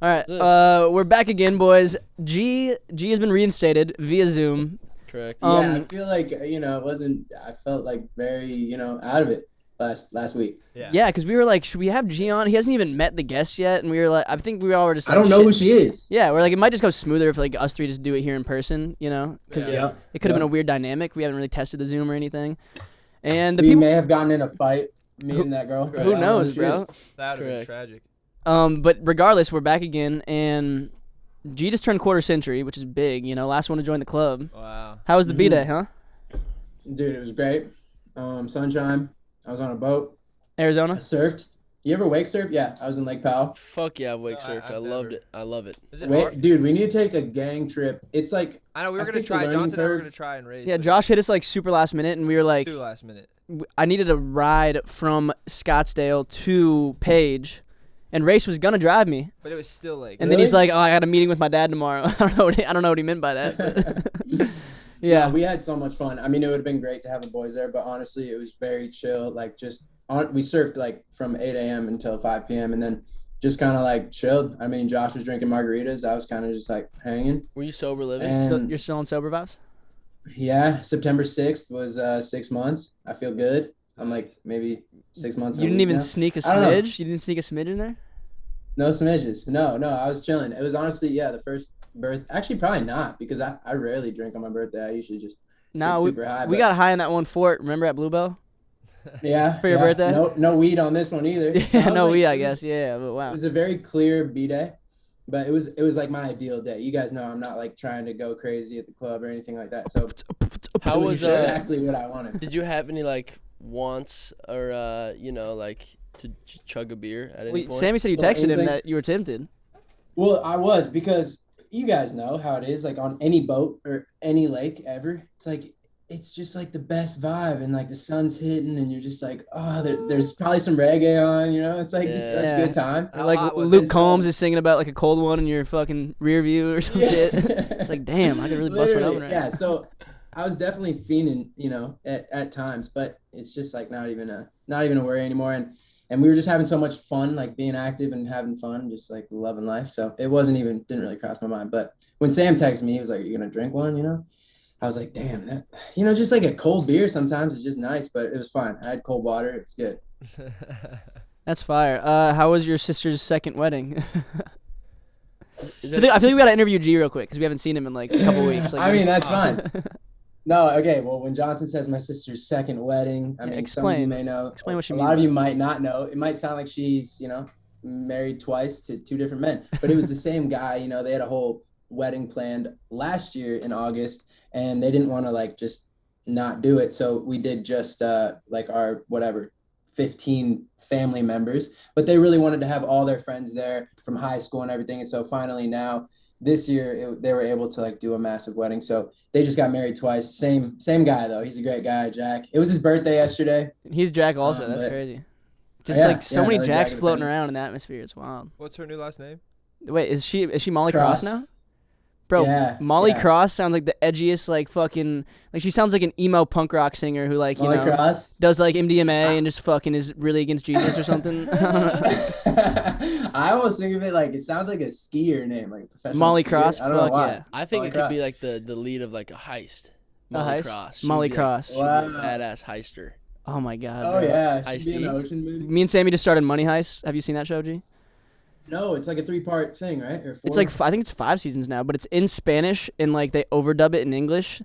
All right, we're back again, boys. G has been reinstated via Zoom. Correct. I feel like it wasn't. I felt like very out of it last week. Yeah, because we were like, should we have G on? He hasn't even met the guests yet, and we were like, I think we all were just like, I don't know who she is. Yeah, we're like, it might just go smoother if like us three just do it here in person, because it could have been a weird dynamic. We haven't really tested the Zoom or anything, and we may have gotten in a fight, me and that girl. Who knows, bro? That would have been tragic. But regardless, we're back again, and G just turned quarter century, which is big. Last one to join the club. Wow. How was the B-Day, huh? Dude, it was great. Sunshine. I was on a boat. Arizona? I surfed. You ever wake surf? Yeah, I was in Lake Powell. Fuck yeah, wake surf. I loved it. I love it. Is it hard? Dude, we need to take a gang trip. It's like I know we were gonna try. Johnson and I were gonna try and race. Yeah, Josh hit us like super last minute, and we were like, too last minute. I needed a ride from Scottsdale to Page, and Race was gonna drive me. But it was still like. And then he's like, "Oh, I got a meeting with my dad tomorrow." I don't know what he meant by that. Yeah, we had so much fun. I mean, it would have been great to have the boys there, but honestly, it was very chill. Like we surfed like from 8 a.m. until 5 p.m. and then just kind of like chilled. I mean, Josh was drinking margaritas. I was kind of just like hanging. Were you sober living? You're still on sober vibes? Yeah, September 6th was 6 months. I feel good. I'm like maybe 6 months. You didn't even sneak a smidge? You didn't sneak a smidge in there? No smidges. No, I was chilling. It was honestly, the first birth. Actually, probably not because I rarely drink on my birthday. I usually just get super high. We got high in that one fort. Remember at Bluebell? Yeah. For your birthday? No weed on this one either. Yeah, no weed, I guess. Yeah, but wow. It was a very clear B-day, but it was like my ideal day. You guys know I'm not like trying to go crazy at the club or anything like that. So how was exactly what I wanted. Did you have any like wants or like to chug a beer at any point? Sammy said you texted him that you were tempted. Well, I was because you guys know how it is. Like on any boat or any lake ever, it's just like the best vibe, and like the sun's hitting, and you're just like, oh, there's probably some reggae on, It's like just such a good time. Like Luke Combs is singing about like a cold one in your fucking rear view or some shit. It's like, damn, I could really bust one open right now. Yeah, so I was definitely fiending, at times, but it's just like not even a worry anymore. And we were just having so much fun, like being active and having fun, just like loving life. So it didn't really cross my mind. But when Sam texted me, he was like, "Are you gonna drink one?" I was like, "Damn, that, just like a cold beer sometimes is just nice." But it was fine. I had cold water. It was good. That's fire. How was your sister's second wedding? I feel like we gotta interview G real quick because we haven't seen him in like a couple weeks. Like, I mean, that's fine. No, okay. Well, when Johnson says my sister's second wedding, I mean, explain. Some of you may know. Explain what you mean. A lot of you might not know. It might sound like she's, married twice to two different men, but it was the same guy. They had a whole wedding planned last year in August, and they didn't want to like just not do it. So we did just like our 15 family members, but they really wanted to have all their friends there from high school and everything. And so finally now, this year they were able to like do a massive wedding. So they just got married twice. Same guy though. He's a great guy, Jack. It was his birthday yesterday. He's Jack also. That's crazy. Just so many Jacks floating around in the atmosphere. It's wild. What's her new last name? Wait, is she Molly Cross now? Bro, yeah, Molly Cross sounds like the edgiest, like fucking, like she sounds like an emo punk rock singer who like, does like MDMA and just fucking is really against Jesus or something. I almost think of it like it sounds like a skier name, like a professional Molly skier. Cross. I don't know why. Yeah. I think Molly could be like the lead of like a heist. Molly Cross. Molly Cross. Wow. Badass heister. Oh my god. Oh bro. yeah, she'd be in the ocean movie. Me and Sammy just started Money Heist. Have you seen that show, G? No, it's like a 3-part thing, right? Or 4? It's like I think it's 5 seasons now, but it's in Spanish and like they overdub it in English.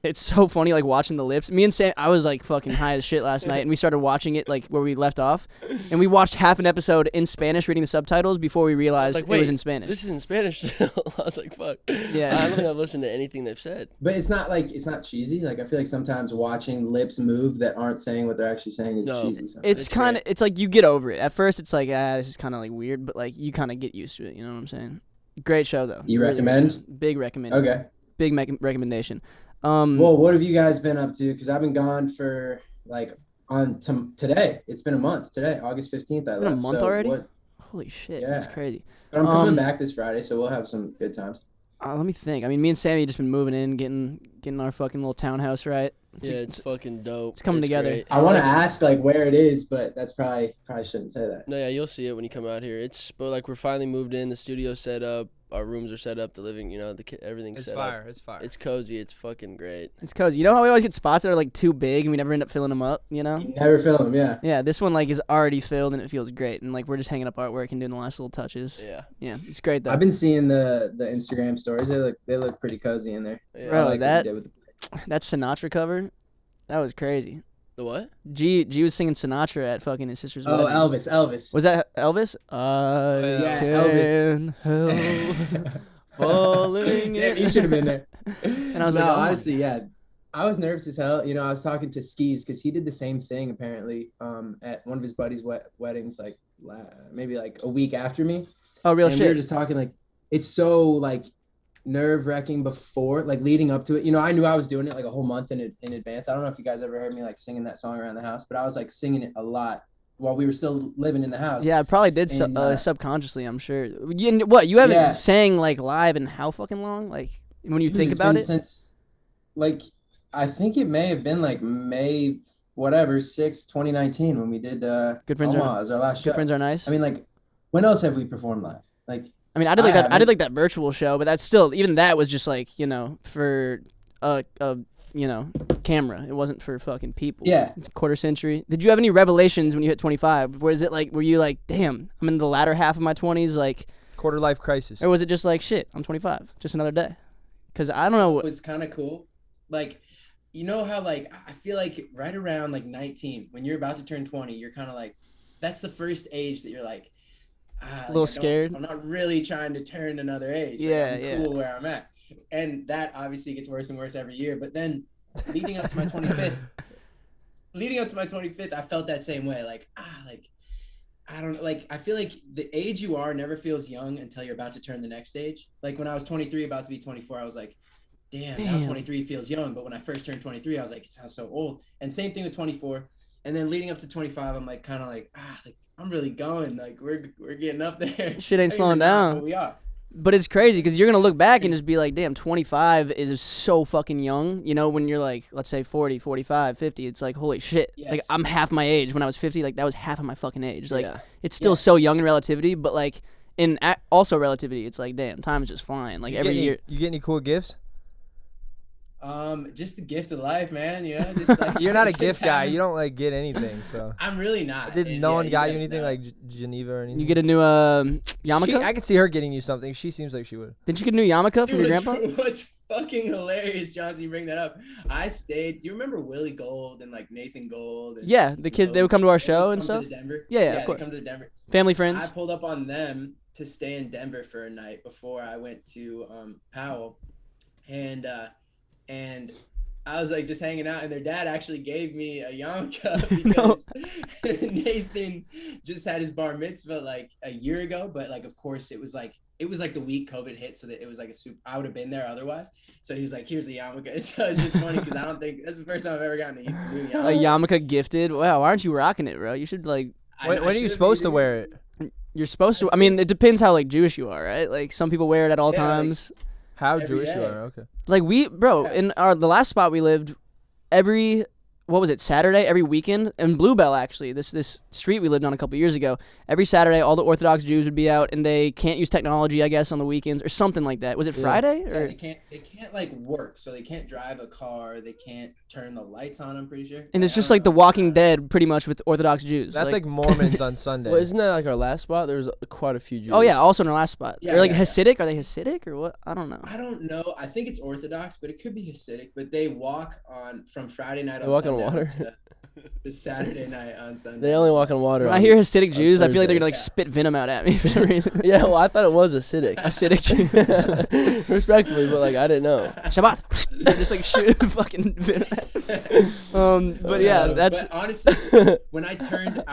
It's so funny, like watching the lips. Me and Sam, I was like fucking high as shit last night, and we started watching it like where we left off, and we watched half an episode in Spanish, reading the subtitles before we realized it was in Spanish. This is in Spanish still. I was like, fuck. Yeah, I don't think I've listened to anything they've said. But it's not cheesy. Like I feel like sometimes watching lips move that aren't saying what they're actually saying is cheesy. Sometimes. It's like you get over it. At first, it's like this is kind of like weird, but like you kind of get used to it. You know what I'm saying? Great show though. You recommend? Big recommend. Okay. Big recommendation. Well, what have you guys been up to? Because I've been gone for like today. It's been a month today, August 15th. I left. Been a month already? Holy shit, that's crazy. But I'm coming back this Friday, so we'll have some good times. Let me think. I mean, me and Sammy just been moving in, getting our fucking little townhouse right. It's fucking dope. It's coming together. Great. I want to ask like where it is, but that's probably shouldn't say that. No, yeah, you'll see it when you come out here. But like we're finally moved in. The studio's set up. Our rooms are set up. The living, everything's set up. It's fire. It's cozy. It's fucking great. It's cozy. You know how we always get spots that are like too big and we never end up filling them up, You never fill them, yeah. Yeah, this one like is already filled and it feels great. And like we're just hanging up artwork and doing the last little touches. Yeah. Yeah, it's great though. I've been seeing the Instagram stories. They look pretty cozy in there. Yeah. Bro, I like what that you did with that Sinatra cover, that was crazy. The what? G was singing Sinatra at fucking his sister's Oh, wedding. Elvis. Was that Elvis? Yeah, Can help falling Damn, in. you should have been there. And I was no, like, oh. honestly, yeah. I was nervous as hell. I was talking to Skis because he did the same thing apparently at one of his buddies' weddings, like maybe like a week after me. Oh, real and shit. we were just talking like it's so like nerve-wracking before, like leading up to it. I knew I was doing it like a whole month in advance. I don't know if you guys ever heard me like singing that song around the house, but I was like singing it a lot while we were still living in the house. Yeah, I probably did subconsciously, I'm sure. You haven't sang like live in how fucking long? Like when you think about it? Since, like, I think it may have been like May, 6, 2019 when we did Good Friends Omaha as our last show. Good Friends Are Nice. I mean, like, when else have we performed live? Like, I mean, I did like that virtual show, but that's still, even that was just like, for a camera. It wasn't for fucking people. Yeah. It's a quarter century. Did you have any revelations when you hit 25? Were you like, damn, I'm in the latter half of my 20s, like quarter life crisis? Or was it just like, shit, I'm 25, just another day? Because I don't know. It was kind of cool. Like, how like I feel like right around like 19, when you're about to turn 20, you're kind of like, that's the first age that you're like, a little scared. I'm not really trying to turn another age. Yeah, I'm cool where I'm at. And that obviously gets worse and worse every year. But then leading up to my 25th, I felt that same way. Like, I don't know. Like, I feel like the age you are never feels young until you're about to turn the next age. Like when I was 23, about to be 24, I was like, damn. Now 23 feels young. But when I first turned 23, I was like, it sounds so old. And same thing with 24. And then leading up to 25, I'm like, kind of like, I'm really going. Like, we're getting up there. Shit ain't slowing down. But we are. But it's crazy because you're going to look back and just be like, damn, 25 is so fucking young. When you're like, let's say 40, 45, 50, it's like, holy shit. Yes. Like, I'm half my age. When I was 50, like, that was half of my fucking age. Like, Yeah. it's still so young in relativity, but like, in also relativity, it's like, damn, time is just flying. Like, every year. You get any cool gifts? Just the gift of life, man. Just like, You're not a gift guy. You don't like get anything, so. I'm really not. Did no one got you guys anything know. like Geneva or anything? You get a new yarmulke? I could see her getting you something. She seems like she would. Didn't you get a new yarmulke from your grandpa? What's fucking hilarious, Johnson, you bring that up. I stayed. Do you remember Willie Gold and like Nathan Gold? And Yeah, the kids, they would come to our show and stuff. Denver. Yeah, of course. They come to Denver. Family friends. I pulled up on them to stay in Denver for a night before I went to Powell, and I was like just hanging out, and their dad actually gave me a yarmulke because Nathan just had his bar mitzvah like a year ago, but like of course it was like the week COVID hit, so that it was like I would have been there otherwise. So he was like, "Here's a yarmulke." So it's just funny because I don't think that's the first time I've ever gotten a new yarmulke. A yarmulke gifted. Wow, why aren't you rocking it, bro? You should like. When are you supposed to wear it? You're supposed to. I mean, it depends how like Jewish you are, right? Like some people wear it at all times. How every Jewish you day. are? Okay. Like in the last spot we lived, Saturday, every weekend, in Bluebell actually, this street we lived on a couple years ago, every Saturday all the Orthodox Jews would be out and they can't use technology, I guess, on the weekends or something like that. Was it Friday? Or? Yeah, they can't like work, so they can't drive a car, they can't turn the lights on, I'm pretty sure. And it's just like The Walking Dead pretty much with Orthodox Jews. That's like Mormons on Sunday. Well, isn't that like our last spot? There was quite a few Jews. Oh yeah, also in our last spot. Yeah, They're like yeah. Hasidic. Are they Hasidic or what? I don't know. I don't know. I think it's Orthodox, but it could be Hasidic. But they walk from Friday night They on walk on Sunday water? to Saturday night on Sunday. They only walk on water. When I hear Hasidic Jews, I feel like they're Thursdays. gonna like spit venom out at me for some reason. Yeah, well, I thought it was acidic. Acidic Jews. Respectfully, but like I didn't know. Shabbat. They just like shoot fucking venom at But yeah, that's. But honestly, when I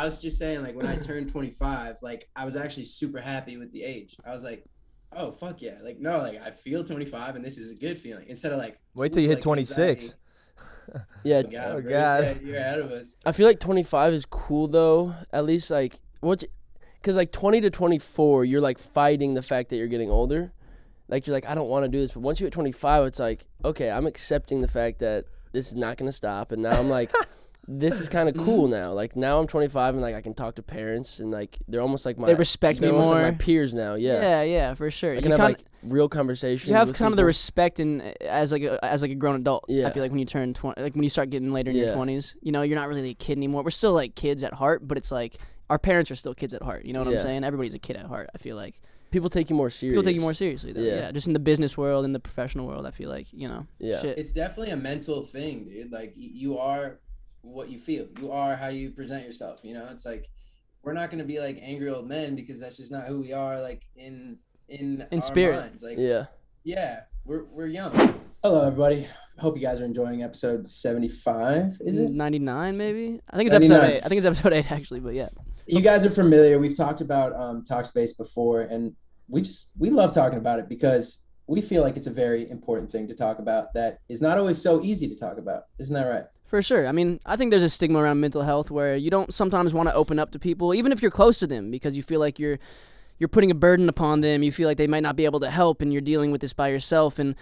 was just saying, like when I turned 25, like I was actually super happy with the age. I was like, oh fuck yeah, like no, like I feel 25 and this is a good feeling. Instead of like Wait till you ooh, hit like, 26. anxiety. Yeah, Oh, bro, God. you're ahead of us. I feel like 25 is cool though. At least like because like 20 to 24, you're like fighting the fact that you're getting older. Like you're like, I don't want to do this, but once you hit 25, it's like, okay, I'm accepting the fact that this is not gonna stop. And now I'm like, this is kind of cool now. Like now I'm 25 and like I can talk to parents and like they're almost like They respect me they're almost more. like my peers now. Yeah. Yeah, for sure. I can have like real conversations. You have with kind of the people. respect as like a grown adult. Yeah. I feel like when you turn 20, like when you start getting later in your Yeah. 20s, you know, you're not really a kid anymore. We're still like kids at heart, but it's like our parents are still kids at heart. You know what I'm Yeah. saying? Everybody's a kid at heart. I feel like People take you more serious. people take you more seriously. Though. Yeah. Yeah, just in the business world, in the professional world, I feel like Yeah. shit. It's definitely a mental thing, dude. Like you are what you feel. You are how you present yourself. You know, it's like we're not gonna be like angry old men because that's just not who we are. Like in our spirit. minds. Like Yeah. we're young. Hello, everybody. Hope you guys are enjoying episode 75. Is it 99 maybe? I think it's 99. episode 8. I think it's episode 8 actually, but yeah. You guys are familiar. We've talked about Talkspace before, and we love talking about it because we feel like it's a very important thing to talk about that is not always so easy to talk about. Isn't that right? For sure. I mean, I think there's a stigma around mental health where you don't sometimes want to open up to people, even if you're close to them, because you feel like you're putting a burden upon them. You feel like they might not be able to help, and you're dealing with this by yourself. And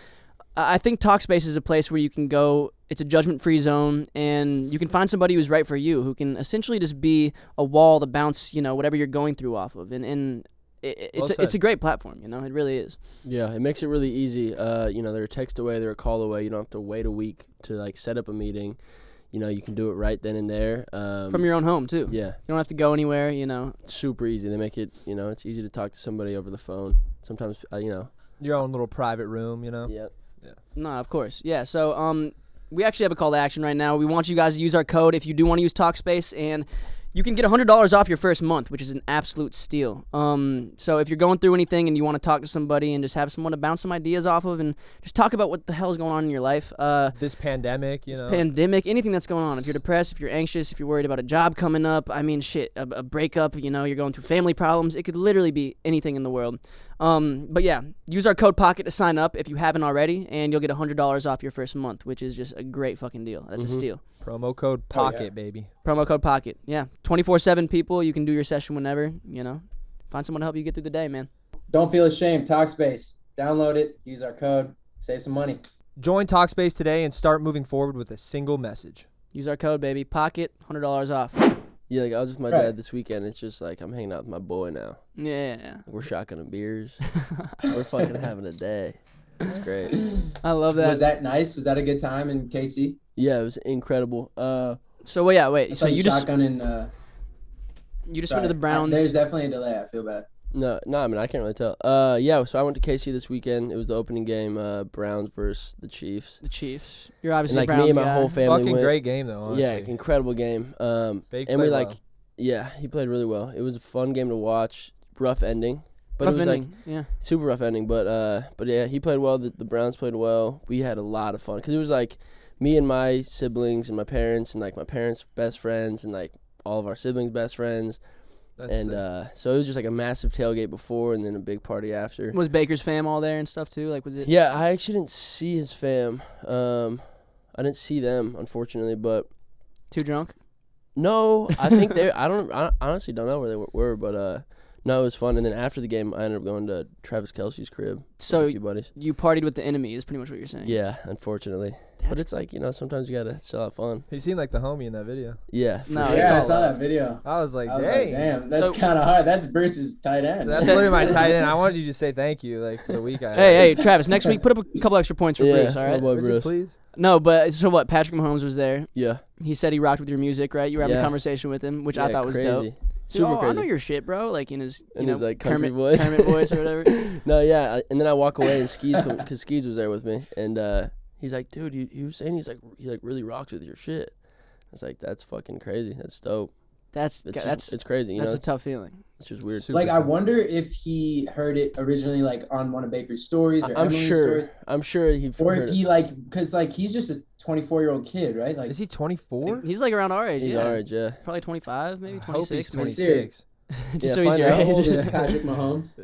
I think Talkspace is a place where you can go. It's a judgment-free zone, and you can find somebody who's right for you, who can essentially just be a wall to bounce, whatever you're going through off of. And it's a great platform. It really is. Yeah, it makes it really easy. They're a text away, they're a call away. You don't have to wait a week to like set up a meeting. You can do it right then and there. From your own home too. Yeah. You don't have to go anywhere. Super easy. They make it. It's easy to talk to somebody over the phone. Sometimes, Your own little private room, Yeah. No, of course. Yeah. So we actually have a call to action right now. We want you guys to use our code if you do want to use Talkspace, and you can get $100 off your first month, which is an absolute steal. So if you're going through anything and you want to talk to somebody and just have someone to bounce some ideas off of and just talk about what the hell is going on in your life. This pandemic, anything that's going on. If you're depressed, if you're anxious, if you're worried about a job coming up, I mean, shit, a breakup, you're going through family problems. It could literally be anything in the world. But yeah, use our code POCKET to sign up if you haven't already, and you'll get $100 off your first month, which is just a great fucking deal. That's a steal. Promo code POCKET, baby. Promo code POCKET. Yeah. 24/7 people. You can do your session whenever, Find someone to help you get through the day, man. Don't feel ashamed. Talkspace. Download it. Use our code. Save some money. Join Talkspace today and start moving forward with a single message. Use our code, baby. POCKET. $100 off. Yeah, like I was with my dad this weekend. It's just like I'm hanging out with my boy now. Yeah. We're shotgunning beers. We're fucking having a day. It's great. I love that. Was that nice? Was that a good time in KC? Yeah, it was incredible. So wait. So you just shotgunning. You just went to the Browns. There's definitely a delay. I feel bad. No, I mean I can't really tell. Yeah, so I went to KC this weekend. It was the opening game, Browns versus the Chiefs. The Chiefs. You're obviously And, a like Browns me and my guy. whole family Fucking went. great game though, honestly. Yeah, incredible game. Bake And we played well. yeah, he played really well. It was a fun game to watch. Rough ending, but Rough it was ending. like Yeah. super rough ending. But yeah, he played well. The Browns played well. We had a lot of fun because it was like me and my siblings and my parents and like my parents' best friends and like all of our siblings' best friends. That's And sick. so it was just like a massive tailgate before and then a big party after. Was Baker's fam all there and stuff too? Like, was it? Yeah, I actually didn't see his fam. I didn't see them, unfortunately, but Too drunk? no, I think I honestly don't know where they were, but no, it was fun. And then after the game, I ended up going to Travis Kelce's crib So with a few buddies. you partied with the enemy is pretty much what you're saying. Yeah, unfortunately. But it's like, sometimes you gotta still have fun. He seemed like the homie in that video. Yeah, for No, sure. it's Yeah, I all saw love. that video. I was like, I was dang. like, damn, that's So- kind of hard. That's Bruce's tight end. That's literally my tight end. I wanted you to say thank you, like, for the week I had. Hey, Travis. Next week, put up a couple extra points for Yeah, Bruce. All for right. my boy Would you Bruce. please? No, but so what? Patrick Mahomes was there. Yeah, He said he rocked with your music, right? You were having a Yeah. conversation with him, which I yeah, thought was crazy. dope. Super I crazy. know your shit, bro. Like in his, In his, like, country Kermit, voice. Kermit voice or whatever. No, yeah, and then I walk away and Skeez, because Skeez was there with me, and he's like, dude, he was saying he really rocks with your shit. I was like, that's fucking crazy. That's dope. That's It's crazy. that's a tough feeling. It's just weird. Super Like, I tough. wonder if he heard it originally, like, on one of Baker's stories or I'm Emily's sure. stories. I'm sure he. Or heard if he, like, because, like, he's just a 24-year-old kid, right? Like, Is he 24? He's like around our age. He's yeah. our age, yeah. Probably 25, maybe I hope he's 26. 26. Just Yeah, so he's find your out. how old age. is Patrick Mahomes?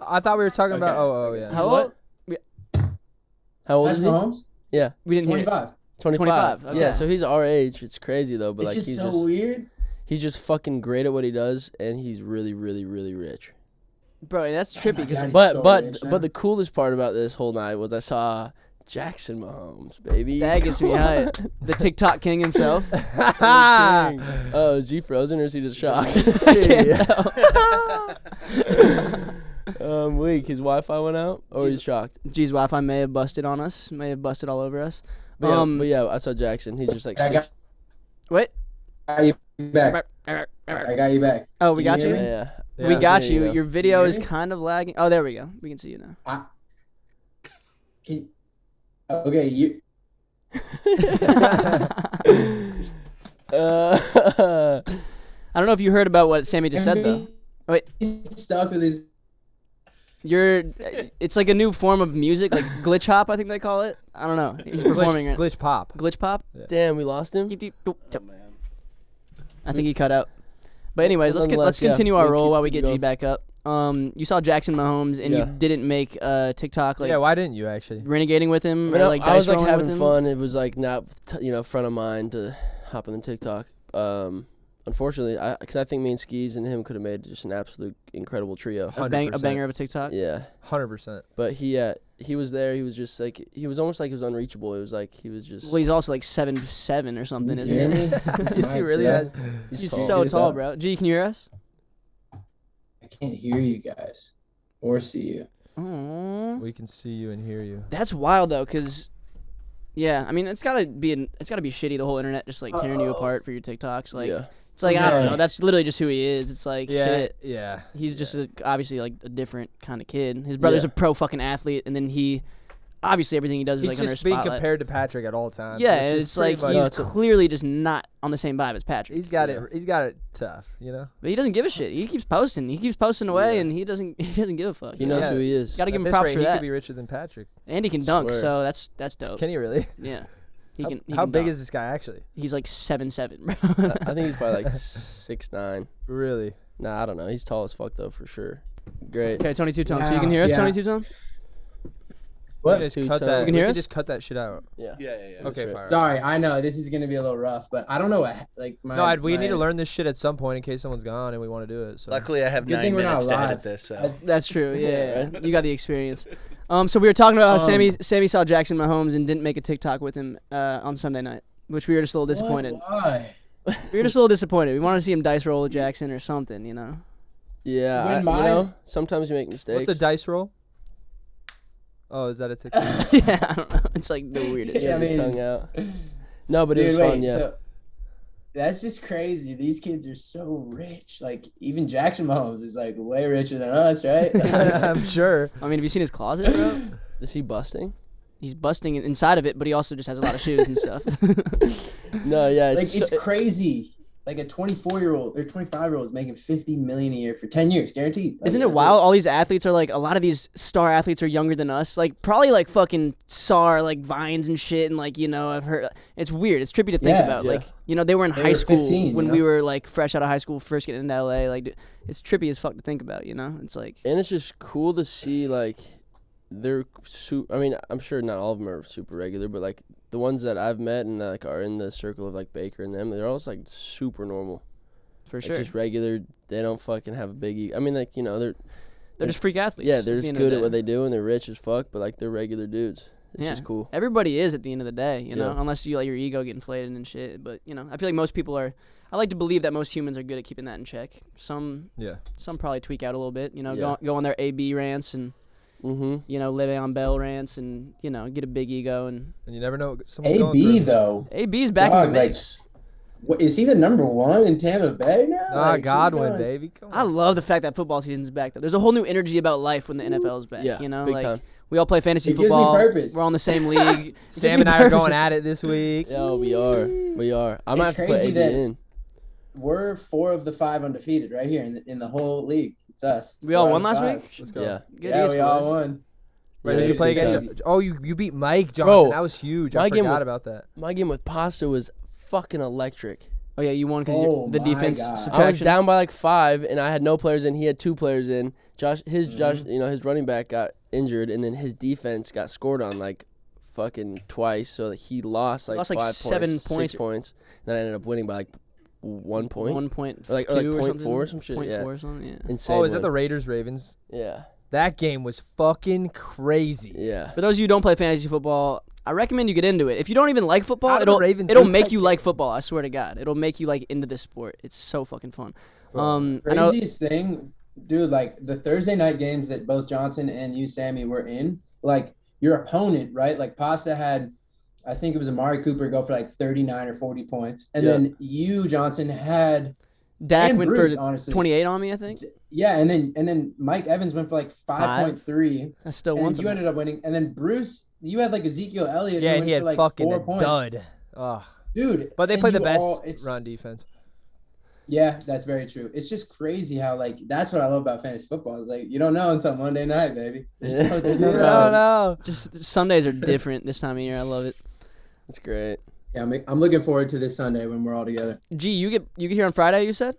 I thought we were talking about. Okay. Oh, yeah. How What? old? How old Patrick is he? Mahomes? We didn't hear. it. 25. 25. okay. Yeah, so he's our age. It's crazy though, but It's like just he's so just weird. he's just fucking great at what he does, and he's really, really, really rich. Bro, that's trippy because God. He's But so but rich now. but the coolest part about this whole night was I saw Jackson Mahomes, baby. That gets me high. The TikTok king himself. Oh, is G frozen or is he just shocked? Weak. His Wi-Fi went out, or he's shocked. G's Wi-Fi may have busted on us. May have busted all over us. But yeah, I saw Jackson. He's just like What? I got you back. I got you back. Oh, we Can got you you? hear me? Yeah. We got There you. go. Your video Can you is hear me? kind of lagging. Oh, there we go. We can see you now. Okay, you. I don't know if you heard about what Sammy just said though. Wait. He's stuck with his. It's like a new form of music, like glitch hop, I think they call it. I don't know. He's performing it. Glitch pop. Glitch pop? Damn, we lost him. I think he cut out. But anyways, let's Nonetheless, yeah, continue our we roll keep while we get G going. back up. You saw Jackson Mahomes and Yeah. you didn't make TikTok like Yeah, why didn't you actually? renegading with him I or like I was dice like rolling having with him? fun. It was like not front of mind to hop on the TikTok. Unfortunately, because I think me and Skis and him could have made just an absolute incredible trio. A 100%. banger of a TikTok. Yeah, 100%. but he was there. He was just like he was almost like he was unreachable. It was like he was just. Well, he's also like 7'7" or something, isn't hear he? me? Is he really Yeah. that? He's tall. so He's tall, up. bro. G, can you hear us? I can't hear you guys or see you. Aww. We can see you and hear you. That's wild though, cause yeah, I mean it's gotta be shitty, the whole internet just like tearing you apart for your TikToks. Like Yeah. it's like I don't Yeah. know, that's literally just who he is. It's like shit. Yeah. He's just obviously like a different kind of kid. His brother's Yeah. a pro fucking athlete, and then obviously everything he does is He's like under just being spotlight. compared to Patrick at all times. Yeah, which and is it's like pretty he's much- clearly just not on the same vibe as Patrick. he's got Yeah. it. He's got it tough. You know. But he doesn't give a shit. He keeps posting. He keeps posting away, Yeah. and he doesn't give a fuck. He you know? knows Yeah. who he is. Gotta give At him this props rate, for he that. could be richer than Patrick. And he can dunk, Swear. so that's dope. Can he really? Yeah, he How, can. He how can big dunk. is this guy actually? He's like 7'7", bro. I think he's probably like 6'9". Really? Nah, I don't know. He's tall as fuck though for sure. Great. Okay, Tony Two Tone. So you Wow, can hear us, yeah. Tony Two Tone? What? We can just Two cut tone. that. You can we hear can us? just cut that shit out. Yeah. Okay, right. fire. Sorry, I know this is gonna be a little rough, but I don't know what like my. No, we need to my- learn this shit at some point in case someone's gone and we want to do it. So. Luckily, I have Good 9 thing we're not minutes to live. edit this. So. That's true. Yeah, you got the experience. So we were talking about how Um, Sammy saw Jackson Mahomes and didn't make a TikTok with him on Sunday night, which we were just a little disappointed. Why? We were just a little disappointed. We wanted to see him dice roll with Jackson or something, you know. Yeah, When you my- know, sometimes you make mistakes. What's a dice roll? Oh, is that a TikTok? Yeah, I don't know. It's like the weirdest. Yeah, I Get your mean- tongue out. No, but it was Dude, fun. wait, Yeah. so that's just crazy. These kids are so rich. Like even Jackson Mahomes is like way richer than us, right? I'm sure. I mean, have you seen his closet, bro? Is he busting? He's busting inside of it, but he also just has a lot of shoes and stuff. No, yeah. Like It's, it's crazy. Like a 24-year-old or 25-year-old is making $50 million a year for 10 years, guaranteed. Like, Isn't it that's wild? All these athletes are like, a lot of these star athletes are younger than us. Like, probably like fucking SAR, like Vines and shit. And like, you know, I've heard, it's weird. It's trippy to think Yeah. about. Yeah. Like, you know, they were in They high were school 15, when you we know? were like fresh out of high school, first getting into LA. Like, it's trippy as fuck to think about, you know? It's like, and it's just cool to see like they're I mean, I'm sure not all of them are super regular, but like the ones that I've met and that like are in the circle of like Baker and them, they're all just like super normal. for Like, sure. just regular. They don't fucking have a big ego. I mean, like, you know, They're just freak athletes. yeah, they're at the just end of good the at what day. they do and they're rich as fuck, but like they're regular dudes. It's Yeah. just cool. Everybody is at the end of the day, you know, Yeah. unless you let your ego get inflated and shit. But, you know, I feel like most people are, I like to believe that most humans are good at keeping that in check. Some probably tweak out a little bit, you know, Yeah. go on their AB rants and, Mm-hmm. you know, Le'Veon Bell rants and, you know, get a big ego. And And you never know what someone's going AB through. though. AB's back Dog, in the like, mix. what, is he the number one in Tampa Bay now? Nah, Like, Godwin, who's going- baby. Come I on. love the fact that football season's back, though. There's a whole new energy about life when the NFL's back, Yeah, you know? big Like, time. we all play fantasy It gives me football. purpose. We're on the same league. It gives Sam me and I are going purpose. at it this week. Yeah, we are. We are. I might have It's to put crazy AB that- in. We're 4 of the 5 undefeated right here in the whole league. It's us. We all 4 won out of last 5. week? Let's go. Yeah. Good Yeah, against we all boys. won. Right, Yeah, did you play because- against? Oh, you beat Mike Johnson. Bro, That was huge. my I game forgot with- about that. My game with Pasta was fucking electric. Oh, yeah, you won because Oh the my defense God. subtraction. I was down by like 5, and I had no players in. He had 2 players in. Josh, Mm-hmm. you know, his running back got injured, and then his defense got scored on like fucking twice, so that he lost like 5 7 points, 6 points. points, and I ended up winning by like 1 point. 1 point. Or like 2 or 0.4 something. or some shit, 0.4 yeah. or something, yeah. Insane. Oh, is that the win. Raiders Ravens? Yeah. That game was fucking crazy. Yeah. For those of you who don't play fantasy football, I recommend you get into it. If you don't even like football, How did the Ravens it'll lose make that you game? like football. I swear to God, it'll make you like into this sport. It's so fucking fun. I know. Craziest thing, dude, like the Thursday night games that both Johnson and you, Sammy, were in, like your opponent, right? Like Pasta had, I think it was Amari Cooper go for like 39 or 40 points. And then you, Johnson, had Dak and went Bruce, for honestly. 28 on me, I think. Yeah, and then Mike Evans went for like 5.3. I still won. And you ended up winning. And then Bruce, you had like Ezekiel Elliott. Yeah, who and he went had for like fucking 4 a points. dud. Ugh. Dude. But they and play the you best all- it's- run defense. Yeah, that's very true. It's just crazy how like that's what I love about fantasy football. Is like you don't know until Monday night, baby. There's no No, telling. no. Just Sundays are different this time of year. I love it. That's great. Yeah, I'm looking forward to this Sunday when we're all together. G, you get here on Friday. You said.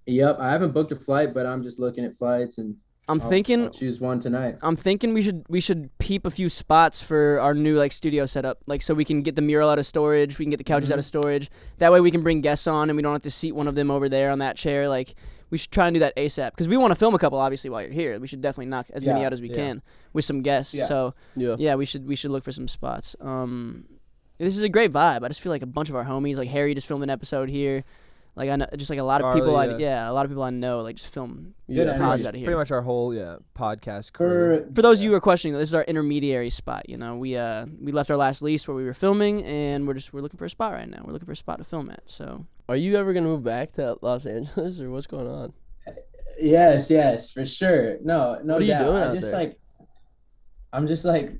Yep, I haven't booked a flight, but I'm just looking at flights and I'll I'll choose one tonight. I'm thinking we should peep a few spots for our new like studio setup, like so we can get the mural out of storage, we can get the couches out of storage. That way we can bring guests on and we don't have to seat one of them over there on that chair. Like we should try and do that ASAP because we want to film a couple obviously while you're here. We should definitely knock as many out as we can with some guests. Yeah. So yeah, we should look for some spots. This is a great vibe. I just feel like a bunch of our homies, like Harry just filmed an episode here. Like I know, just like a lot of Charlie, people, yeah. a lot of people I know, like just film Good pods energy. out of here. Pretty much our whole podcast crew. For those of you who are questioning, this is our intermediary spot. You know, we left our last lease where we were filming, and we're looking for a spot right now. We're looking for a spot to film at. So, Are you ever gonna move back to Los Angeles, or what's going on? Yes, for sure. No What are you doubt. doing out there? I'm just like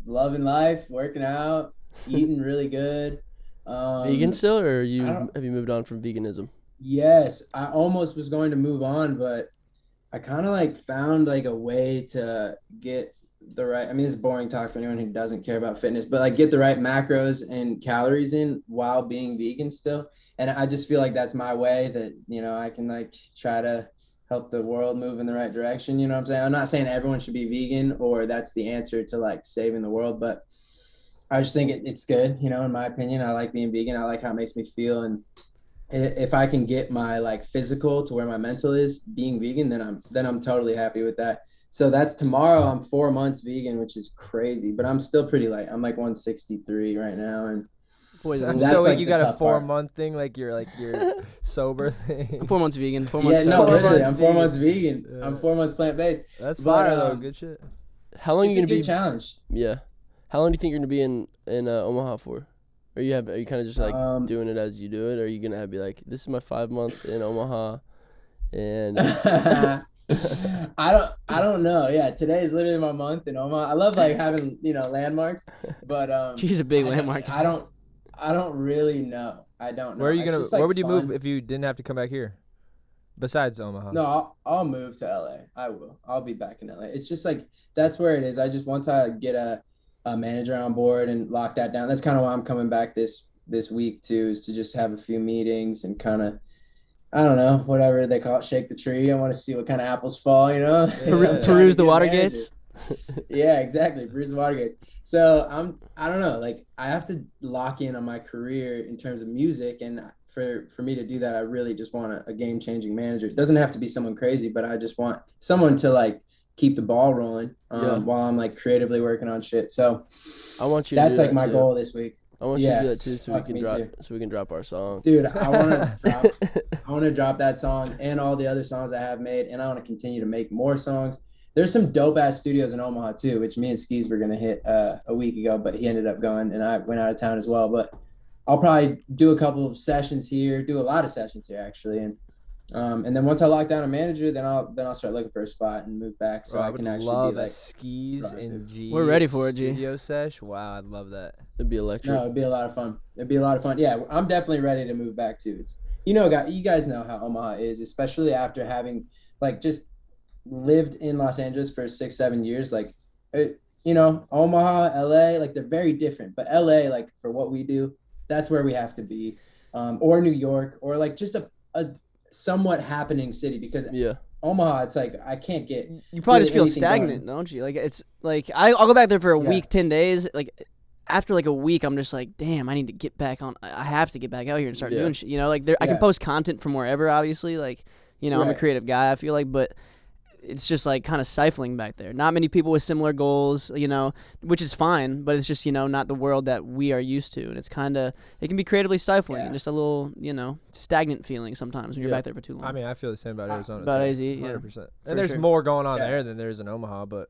loving life, working out, eating really good. Vegan still, or I don't- have you moved on from veganism? Yes, I almost was going to move on, but I kind of like found like a way to get the right. I mean, it's boring talk for anyone who doesn't care about fitness, but like get the right macros and calories in while being vegan still. And I just feel like that's my way that, you know, I can like try to help the world move in the right direction. You know what I'm saying? I'm not saying everyone should be vegan or that's the answer to like saving the world, but I just think it's good, you know, in my opinion. I like being vegan. I like how it makes me feel. And if I can get my like physical to where my mental is being vegan, then I'm totally happy with that. So that's tomorrow. I'm 4 months vegan, which is crazy, but I'm still pretty light. I'm like 163 right now. And boys, That's So like like you the got a tough part. 4-month thing, like your sober thing. I'm 4 months vegan. 4 yeah, months. no, sober. literally, months I'm 4 vegan. months vegan. Yeah. I'm 4 months plant-based. That's But, fire though. Good shit. How long are It's you a gonna good be? challenge. Yeah. How long do you think you're gonna be in Omaha for? Are you kind of just like doing it as you do it, or are you gonna be like, this is my 5 month in Omaha, and I don't know. Yeah, today is literally my month in Omaha. I love like having, you know, landmarks, but She's a big landmark. I don't really know. I don't know. Where are you It's gonna? just, like, where would you fun. move if you didn't have to come back here? Besides Omaha. No, I'll move to LA. I will. I'll be back in LA. It's just like that's where it is. I just once I get a manager on board and lock that down. That's kind of why I'm coming back this week too, is to just have a few meetings and kind of, I don't know, whatever they call it, shake the tree. I want to see what kind of apples fall, you know. Peruse the water gates. Yeah, exactly. Peruse the water gates. So I don't know, like I have to lock in on my career in terms of music, and for me to do that, I really just want a game-changing manager. It doesn't have to be someone crazy, but I just want someone to like keep the ball rolling while I'm like creatively working on shit. So I want you. To that's do like that my too. goal this week. I want you to do that too, fuck me too. so we can drop our song. Dude, I want to drop that song and all the other songs I have made, and I want to continue to make more songs. There's some dope ass studios in Omaha too, which me and Skis were gonna hit a week ago, but he ended up going, and I went out of town as well. But I'll probably do a couple of sessions here, do a lot of sessions here actually, and then once I lock down a manager, then I'll start looking for a spot and move back so Bro, I I would can actually love be like. a Skis and G. We're ready for it, G. Studio sesh. Wow, I'd love that. It'd be electric. No, it'd be a lot of fun. It'd be a lot of fun. Yeah, I'm definitely ready to move back too. It's you guys know how Omaha is, especially after having like just lived in Los Angeles for 6-7 years. Like, Omaha, LA, like they're very different. But LA, like for what we do, that's where we have to be, or New York, or like just a somewhat happening city. Because Omaha, it's like I can't get. You probably really just feel anything stagnant, going. don't you? Like it's like I'll go back there for a Yeah. week, 10 days. Like after like a week, I'm just like, damn, I need to get back on. I have to get back out here and start doing shit. You know, like I can Yeah. post content from wherever. Obviously, like I'm a Right. creative guy. I feel like, but it's just like kind of stifling back there. Not many people with similar goals, you know, which is fine, but it's just, you know, not the world that we are used to. And it's kind of, it can be creatively stifling and just a little, you know, stagnant feeling sometimes when you're back there for too long. I mean, I feel the same about Arizona. About too, AZ, yeah. 100%. And there's more going on there than there is in Omaha, but.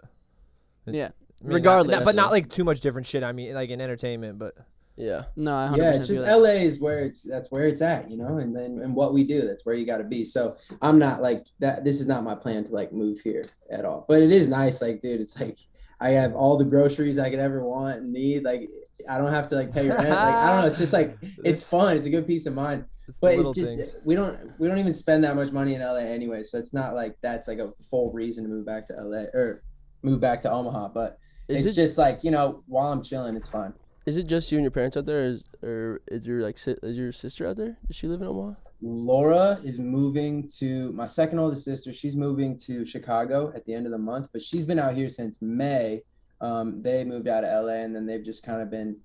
Yeah. I mean, regardless. but not like too much different shit. I mean, like in entertainment, but. Yeah. No, I 100% it's just feel that. LA is where that's where it's at, you know, and what we do, that's where you got to be. So I'm not like that. This is not my plan to like move here at all, but it is nice. Like, dude, it's like, I have all the groceries I could ever want and need. Like, I don't have to like pay rent. Like, I don't know. It's just like, it's fun. It's a good peace of mind, but it's just, things. we don't even spend that much money in LA anyway. So it's not like that's like a full reason to move back to LA or move back to Omaha, but it's just like, you know, while I'm chilling, it's fine. Is it just you and your parents out there, or is your like is your sister out there? Does she live in Omaha? Laura is moving to my second oldest sister. She's moving to Chicago at the end of the month, but she's been out here since May. They moved out of LA, and then they've just kind of been.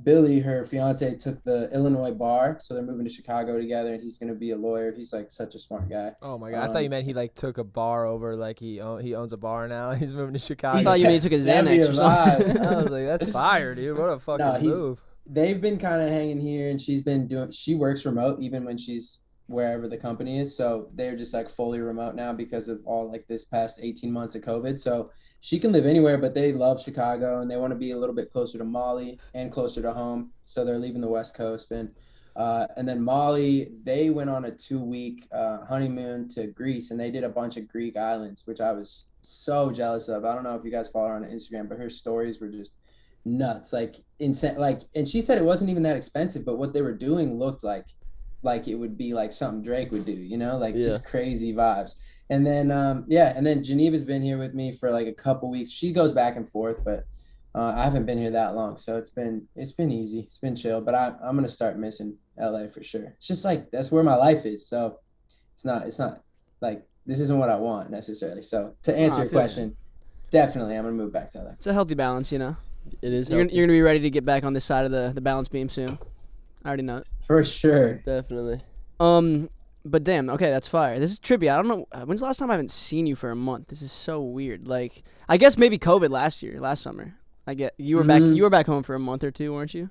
Billy, her fiance, took the Illinois bar, so they're moving to Chicago together, and he's going to be a lawyer. He's like such a smart guy. Oh my god! I thought you meant he like took a bar over, like he owns a bar now. He's moving to Chicago. I thought you meant he took a Xanax or something. I was like, that's fire, dude. What a fucking move. They've been kind of hanging here, and she works remote even when she's wherever the company is. So they're just like fully remote now because of all like this past 18 months of COVID. So she can live anywhere, but they love Chicago and they want to be a little bit closer to Molly and closer to home. So they're leaving the West Coast. And then Molly, they went on a 2-week honeymoon to Greece, and they did a bunch of Greek islands, which I was so jealous of. I don't know if you guys follow her on Instagram, but her stories were just nuts, like insane. Like, and she said it wasn't even that expensive, but what they were doing looked like it would be like something Drake would do, you know, like just crazy vibes. And then, and then Geneva's been here with me for like a couple weeks. She goes back and forth, but I haven't been here that long. So it's been easy. It's been chill, but I'm going to start missing LA for sure. It's just like, that's where my life is. So it's not like, this isn't what I want necessarily. So to answer your question, definitely I'm going to move back to LA. It's a healthy balance, you know. It is. You're going to be ready to get back on this side of the balance beam soon. I already know it. For sure. Definitely. But damn, okay, that's fire. This is trippy. I don't know. When's the last time I haven't seen you for a month? This is so weird. Like, I guess maybe COVID last summer. I get you were back. You were back home for a month or two, weren't you?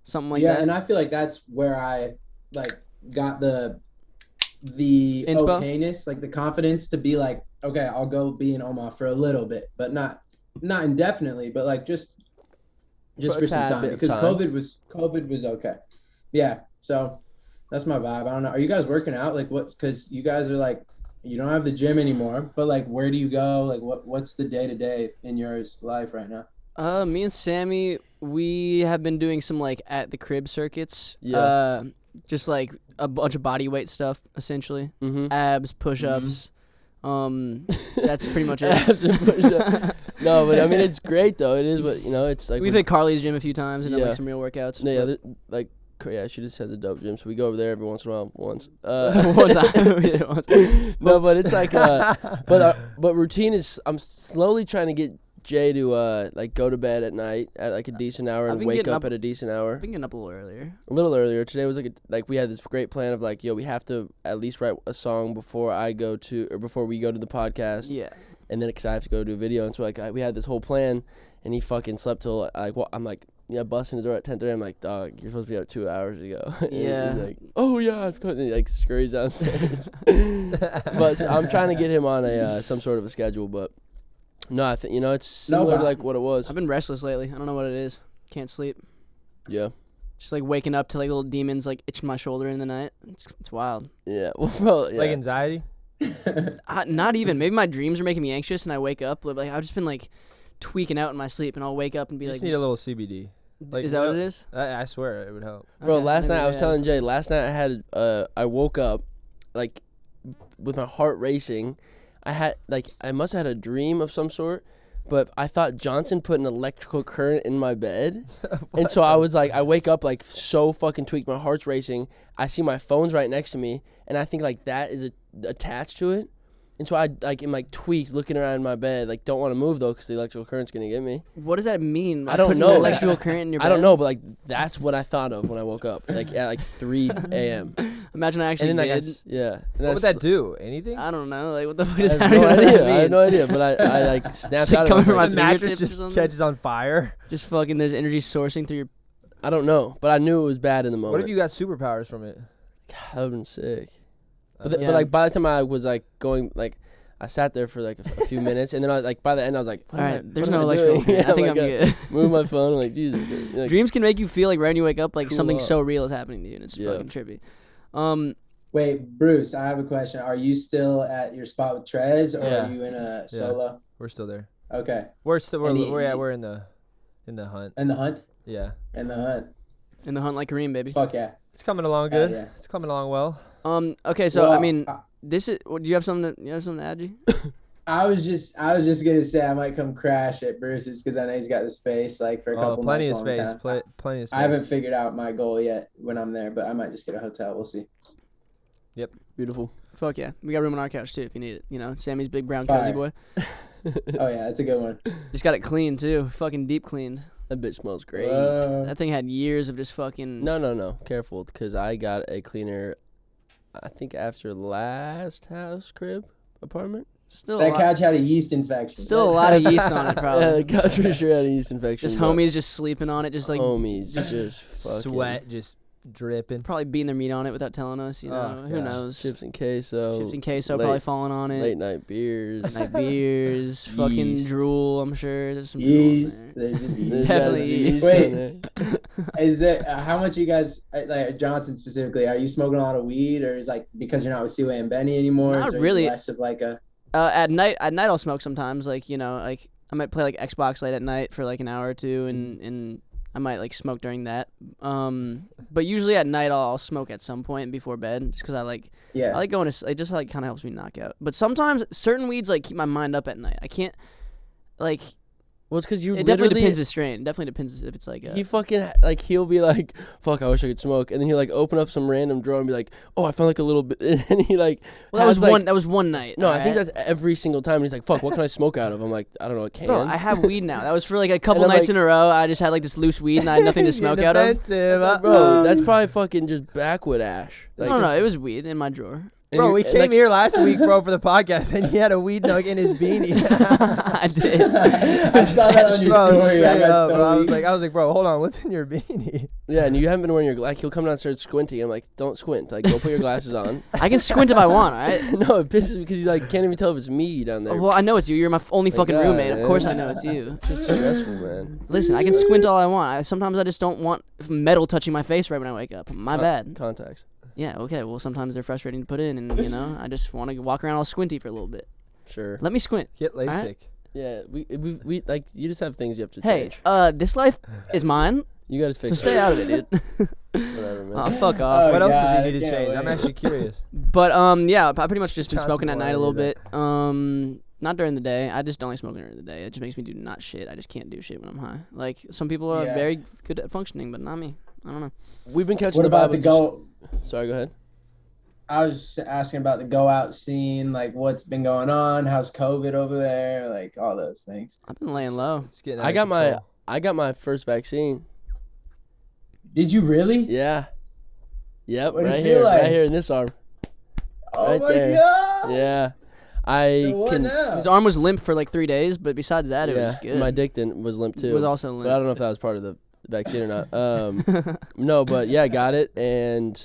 Something like that. Yeah, and I feel like that's where I like got the Inspo? okayness, like the confidence to be like, okay, I'll go be in Omaha for a little bit, but not indefinitely, but like just for some time, because COVID was okay. Yeah, so. That's my vibe. I don't know. Are you guys working out? Like what? Because you guys are like, you don't have the gym anymore, but like, where do you go? Like what's the day-to-day in your life right now? Me and Sammy, we have been doing some like at the crib circuits. Yeah. Just like a bunch of body weight stuff, essentially. Mm-hmm. Abs, push-ups. That's pretty much it. Abs and push-ups. No, but I mean, it's great though. It is, but you know, it's like we've hit Carly's gym a few times and done like some real workouts. Yeah, like. Yeah, she just has a dope gym, so we go over there every once in a while. Once. No, but it's like, but routine is. I'm slowly trying to get Jay to like go to bed at night at like a decent hour and wake up at a decent hour. I've been getting up a little earlier. A little earlier. Today was like we had this great plan of like, yo, we have to at least write a song before we go to the podcast. Yeah. And then because I have to go do a video, and so like we had this whole plan, and he fucking slept till like I'm like. Yeah, busting his door at 10:30. I'm like, dog, you're supposed to be out 2 hours ago. Yeah. He's like, oh yeah, I've got. He like scurries downstairs. But I'm trying to get him on a some sort of a schedule. But no, I think it's similar to like what it was. I've been restless lately. I don't know what it is. Can't sleep. Yeah. Just like waking up to like little demons like itching my shoulder in the night. It's wild. Yeah. Well, bro, yeah. Like anxiety. Not even. Maybe my dreams are making me anxious, and I wake up like I've just been like. Tweaking out in my sleep, and I'll wake up and be you like, just need a little CBD. Like, is that what it is? I swear it would help. Bro, Okay, last night I was telling Jay. Last night I woke up, like, with my heart racing. I must have had a dream of some sort, but I thought Johnson put an electrical current in my bed, and so I was like, I wake up like so fucking tweaked. My heart's racing. I see my phone's right next to me, and I think like that is attached to it. And so I like am like tweaked looking around in my bed, like don't want to move though because the electrical current's gonna get me. What does that mean? I don't Putting know. Electrical current in your bed? I don't know, but like that's what I thought of when I woke up, like at like 3 a.m. Imagine I actually And then did. yeah. And What would that do? Anything? I don't know. Like, what the fuck I does have that no idea. mean? I have no idea, but I like snapped like out coming of it. from I my was The like, mattress fingertips or just something? catches on fire. Just fucking, there's energy sourcing through your. I don't know, but I knew it was bad in the moment. What if you got superpowers from it? God, that would've been sick. But, Yeah. but like by the time I was like going like. I sat there for like a few minutes, and then I was like, by the end, I was like, what All am right, I- there's what no am I electrical doing? current. I think I'm like, good. Move my phone. I'm like, Jesus. Like, Dreams can make you feel like right when you wake up, like Cool something off. so real is happening to you, and it's Yeah. fucking trippy. Wait, Bruce, I have a question. Are you still at your spot with Trez, or Yeah. are you in a solo? We're still there. Okay. We're still And he- we're in the hunt. In the hunt? Yeah. In the hunt. In the hunt like Kareem, baby. Fuck yeah. It's coming along Hell good. yeah. It's coming along well. Okay, so Well, I mean, this is. Do you have something? You have something to add, G? I was just gonna say I might come crash at Bruce's because I know he's got the space like for a couple Plenty of months. long space. time. Plenty of space. I haven't figured out my goal yet when I'm there, but I might just get a hotel. We'll see. beautiful. Fuck yeah, we got room on our couch too if you need it. You know, Sammy's big brown cozy Fire. boy. Oh yeah, that's a good one. Just got it cleaned too, fucking deep cleaned. That bitch smells great. That thing had years of just fucking. No. Careful, because I got a cleaner, I think after last house crib apartment. Still a that lot. couch had a yeast infection. Still a lot of yeast on it, probably. Yeah, the couch for sure had a yeast infection. Just but homies just sleeping on it, just like homies just fucking Sweat just dripping. probably beating their meat on it without telling us. You know, Oh, who gosh. knows? chips and queso. Chips and queso late- probably falling on it. Late night beers. Night beers, fucking Yeast. drool. I'm sure there's some drool in Yeast. there. There's just There's yeast. Definitely yeast Wait. in there. Is it how much you guys like Johnson specifically? Are you smoking a lot of weed, or is like because you're not with Seaway and Benny anymore? Not is there really. Less of like a. At night I'll smoke sometimes. Like, you know, like I might play like Xbox late at night for like an hour or two, and I might like smoke during that. But usually at night I'll smoke at some point before bed, just because I like going to. It just like kind of helps me knock out. But sometimes certain weeds like keep my mind up at night. I can't like. Well, it's because you It definitely literally. depends the strain. Definitely depends if it's like. He fucking like he'll be like, "Fuck, I wish I could smoke," and then he'll like open up some random drawer and be like, "Oh, I found like a little bit," and he like. Well, that has, was like- one. That was one night. No, I think alright? that's every single time. And he's like, "Fuck, what can I smoke out of?" I'm like, "I don't know, a can." Bro, I have weed now. That was for like a couple I'm nights like- in a row. I just had like this loose weed and I had nothing to smoke out of. Defensive. Bro, that's probably fucking just backwood ash. Like, No, it was weed in my drawer. and Bro, you're- we and, came like, here last week, bro, for the podcast, and he had a weed nug in his beanie. I did. I saw that on your Bro, story. I straight got up, so bro. weak. I was like, bro, hold on, what's in your beanie? Yeah, and you haven't been wearing your like. He'll come downstairs squinting. I'm like, "Don't squint. Like, go put your glasses on." I can squint if I want, all right? No, it pisses me because you like can't even tell if it's me down there. Well, I know it's you. You're my only My fucking God, roommate. Of man. course I know it's you. It's just stressful, man. Listen, I can squint all I want. Sometimes I just don't want metal touching my face right when I wake up. My bad. Contacts. Yeah, okay. Well, sometimes they're frustrating to put in, and, you know, I just want to walk around all squinty for a little bit. Sure. Let me squint. Get LASIK. Alright. Yeah, we like you just have things you have to Hey, change. this life is mine, You gotta so fix stay it. out of it, dude. Whatever, man. Oh, fuck off. What else does God, he need to I can't change? I'm wait. actually curious. But yeah, I pretty much just been Johnson smoking at will night a wanna little do bit. Not during the day. I just don't like smoking during the day. It just makes me do not shit. I just can't do shit when I'm high. Like some people are Yeah. very good at functioning, but not me. I don't know. We've been catching What the about vibe the of go? Sorry, go ahead. I was just asking about the go out scene, like what's been going on, how's COVID over there, like all those things. I've been laying low. It's getting I out of got my control. I got my first vaccine. Did you really? Yeah. Yep, What did it right feel here, like? right here in this arm. Oh Right my there. god! Yeah. I So what can. now? His arm was limp for like 3 days, but besides that, it Yeah, was good. my dick was limp too. It was also But I don't know limp. if that was part of the vaccine or not. No, but yeah, I got it, and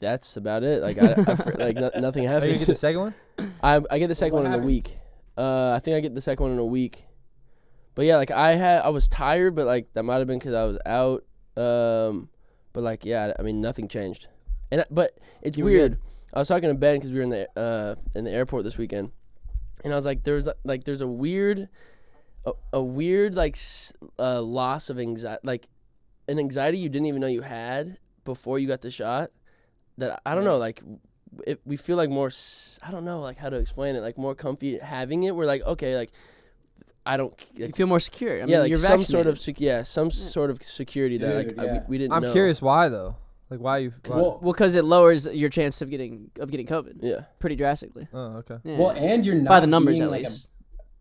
that's about it. Like, nothing Are you gonna happened. get the second one? I get the second What one in a happens? week. I think I get the second one in a week. But yeah, like I was tired, but like that might have been because I was out. But like yeah, I mean nothing changed. But it's You were weird. good. I was talking to Ben because we were in the airport this weekend, and I was like, there's a weird loss of anxiety, like an anxiety you didn't even know you had before you got the shot. That I don't know, like we feel like more. I don't know, like how to explain it. Like more comfy having it. We're like, okay, like I don't. You Like, feel more secure. I mean, yeah, like you're some vaccinated. sort of some sort of security that Dude, like yeah. we didn't I'm know. curious why though. Like why you? Why? Well, because it lowers your chance of getting COVID Yeah. pretty drastically. Oh, okay. Yeah. well, and you're not by the numbers being at like least.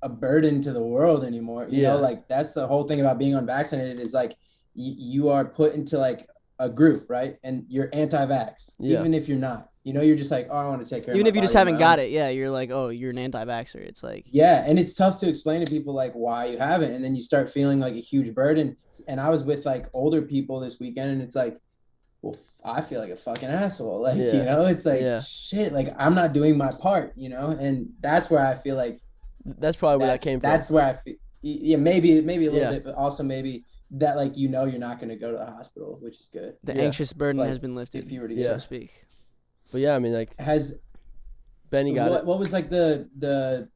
a burden to the world anymore. You Yeah. know, like that's the whole thing about being unvaccinated is like you are put into like a group, right? And you're anti-vax, Yeah. even if you're not. You know, you're just like, oh, I want to take care Even of if you just haven't got it, yeah, you're like, oh, you're an anti-vaxxer. It's like, Yeah, and it's tough to explain to people like why you haven't, and then you start feeling like a huge burden. And I was with like older people this weekend, and it's like, well, I feel like a fucking asshole. Like, Yeah. you know, it's like Yeah. shit. Like I'm not doing my part, you know, and that's where I feel like That's probably where that came from. That's where I feel. Yeah, maybe a little Yeah. bit, but also maybe that like you're not going to go to the hospital, which is good. the Yeah. anxious burden Like, has been lifted, if you were to so Yeah. to speak. But yeah, I mean, like Has Benny got it. what was like the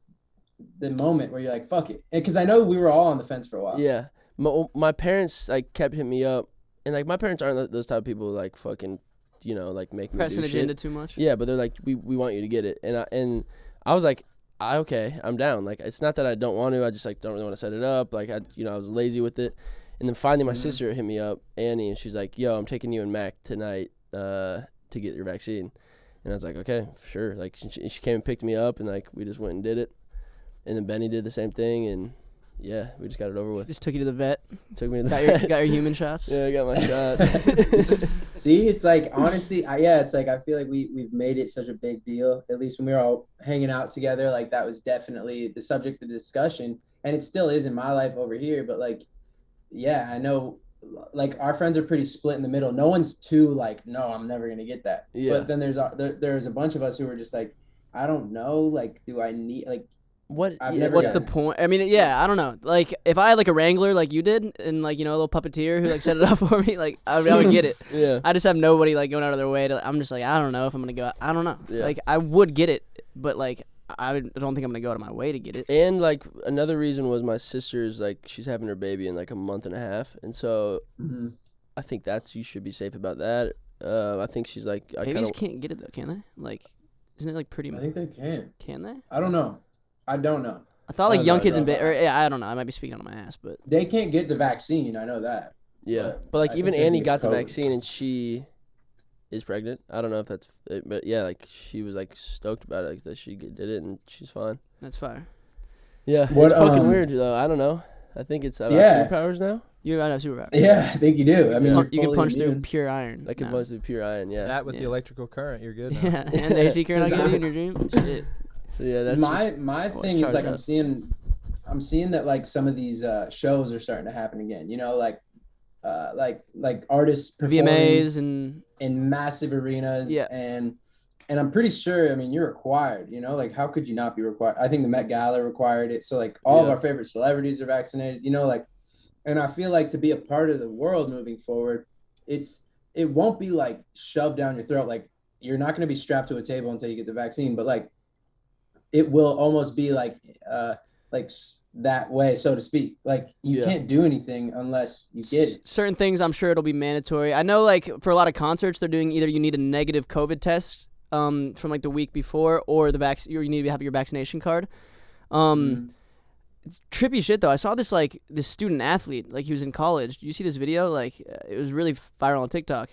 moment where you're like fuck it? Because I know we were all on the fence for a while. Yeah, my parents like kept hitting me up, and like my parents aren't those type of people who, like fucking, you know, like make me Pressing do agenda shit. too much. Yeah, but they're like, we want you to get it, and I was like, okay, I'm down. Like it's not that I don't want to, I just like don't really want to set it up. Like I was lazy with it, and then finally my sister hit me up, Annie, and she's like, yo, I'm taking you and Mac tonight to get your vaccine, and I was like, okay, sure. Like she came and picked me up, and like we just went and did it, and then Benny did the same thing, and yeah, we just got it over with. Just took you to the vet. Took me to the Got your human shots. Yeah, I got my shots. See, it's like honestly, it's like I feel like we've made it such a big deal. At least when we were all hanging out together, like that was definitely the subject of discussion, and it still is in my life over here. But like, yeah, I know, like our friends are pretty split in the middle. No one's too like, no, I'm never gonna get that. Yeah. But then there's a bunch of us who were just like, I don't know, like, do I need like. What? I've yeah, never What's gotten the point? I mean, yeah, I don't know. Like, if I had like a wrangler like you did, and like, you know, a little puppeteer who like set it up for me, like I would get it. Yeah. I just have nobody like going out of their way to. I'm just like, I don't know if I'm gonna go. I don't know. Yeah. Like, I would get it, but like, I don't think I'm gonna go out of my way to get it. And like another reason was my sister's like she's having her baby in like a month and a half, and so I think you should be safe about that. I think she's like Babies can't get it though, can they? Like, isn't it like pretty? I think they can. Can they? I don't know. I don't know. I thought like I don't young know, kids I and don't know. yeah, I don't know. I might be speaking on my ass, but They can't get the vaccine. I know that. Yeah, But but like I even think they Annie can got the get COVID. vaccine and she is pregnant. I don't know if that's it, but yeah, like she was like stoked about it, like that she did it and she's fine. that's fire. Yeah, What, it's fucking weird though. I don't know. I think it's about Yeah. superpowers now. You got a superpower. Yeah, I think you do. I mean, Yeah. you're You can fully punch through immune. pure iron. I can now. punch through pure iron. Yeah. That with the Yeah. electrical current, you're good now. Yeah, and the AC current I'll give you in your dream. Shit. So yeah, that's my just, my Well, thing it's is like charged I'm seeing that like some of these shows are starting to happen again. You know, like artists performing VMAs and in massive arenas. Yeah. And I'm pretty sure. I mean, you're required. You know, like how could you not be required? I think the Met Gala required it. So like all of Yeah. our favorite celebrities are vaccinated. You know, like, and I feel like to be a part of the world moving forward, it won't be like shoved down your throat. Like you're not going to be strapped to a table until you get the vaccine, but like it will almost be like that way, so to speak. Like you Yeah. can't do anything unless you get it. certain things. I'm sure it'll be mandatory. I know, like for a lot of concerts, they're doing either you need a negative COVID test from like the week before, or you need to have your vaccination card. Trippy shit though. I saw this student athlete, like he was in college. Do you see this video? Like it was really viral on TikTok.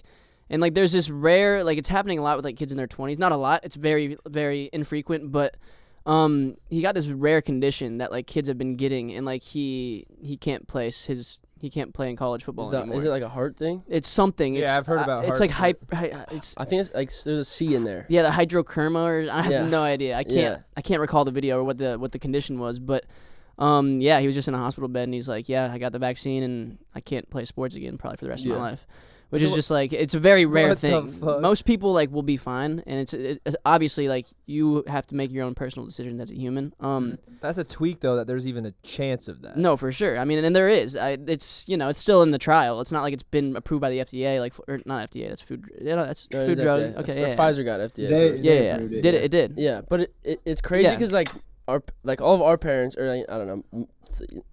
And like there's this rare, like it's happening a lot with like kids in their 20s. Not a lot. It's very, very infrequent, but he got this rare condition that like kids have been getting, and like he can't play in college football anymore. is it like a heart thing? It's something. Yeah, It's, I've heard about it's heart like shit. it's I think it's like there's a C in there. yeah, the hydrochroma, or I have Yeah. no idea. I can't recall the video or what the condition was, but yeah, he was just in a hospital bed, and he's like, yeah, I got the vaccine, and I can't play sports again probably for the rest of Yeah. my life. Which is just like, it's a very rare What the thing. fuck? Most people like will be fine, and it's obviously like you have to make your own personal decisions as a human. That's a tweak though, that there's even a chance of that. No, for sure. I mean, and there is. It's it's still in the trial. It's not like it's been approved by the FDA, like or not FDA. That's food. That's No, food it's drug. FDA. Okay, Or yeah. Pfizer got FDA. They- approved. Yeah. approved it, Did yeah. it? It did. Yeah, but it's crazy Yeah. because like all of our parents, or I don't know,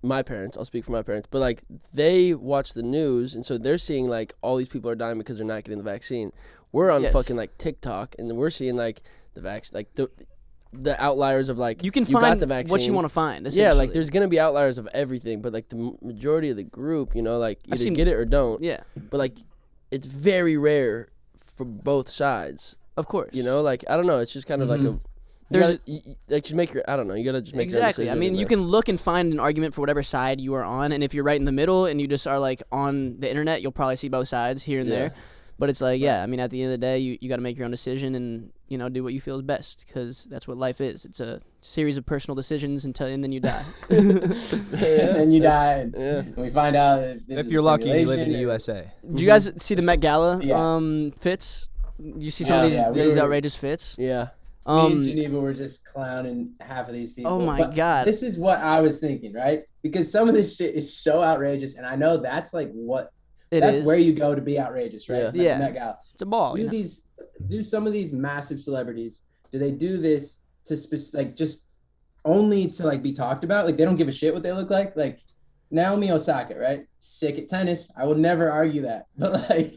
my parents. I'll speak for my parents, but like they watch the news, and so they're seeing like all these people are dying because they're not getting the vaccine. We're on Yes. fucking like TikTok, and we're seeing like like the outliers of like You can got find the vaccine. what you want to find. Yeah, like essentially. there's gonna be outliers of everything, but like the majority of the group, like I've either seen- get it or don't. Yeah. But like it's very rare for both sides. Of course. You know, like I don't know. It's just kind of like a. Like just make your. I don't know. You gotta just make exactly. Your I mean, you can look and find an argument for whatever side you are on, and if you're right in the middle and you just are like on the internet, you'll probably see both sides here and there. But it's like, I mean, at the end of the day, you got to make your own decision and do what you feel is best, because that's what life is. It's a series of personal decisions and then you die. And then you die, and we find out if you're lucky, you live in the USA. Did you guys see the Met Gala fits? You see some of these outrageous fits? Yeah. Me and Geneva were just clowning half of these people. Oh my God. This is what I was thinking, right? Because some of this shit is so outrageous, and I know that's like what that's where you go to be outrageous, right? Yeah. Met Gala. It's a ball. Do some of these massive celebrities, do they do this to just only to like be talked about? Like they don't give a shit what they look like? Like Naomi Osaka, right? Sick at tennis. I would never argue that. But like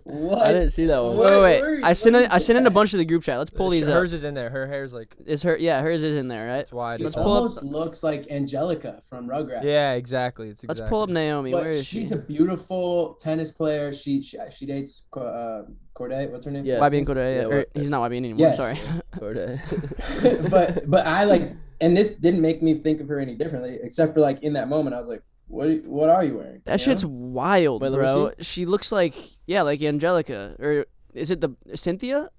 what? I didn't see that one. Wait. I sent in a bunch of the group chat. Let's pull these up. Hers is in there. Her hair's like. Hers is in there, right? It's wide. It almost looks like Angelica from Rugrats. Yeah, exactly. Let's pull up Naomi. But where is she? She's a beautiful tennis player. She dates Corday. What's her name? Yes. YB and Corday. He's not YB anymore. Yes. Sorry. Corday. but I like, and this didn't make me think of her any differently, except for like in that moment, I was like, what are you wearing? That shit's wild, bro. She looks like Angelica, or is it the Cynthia?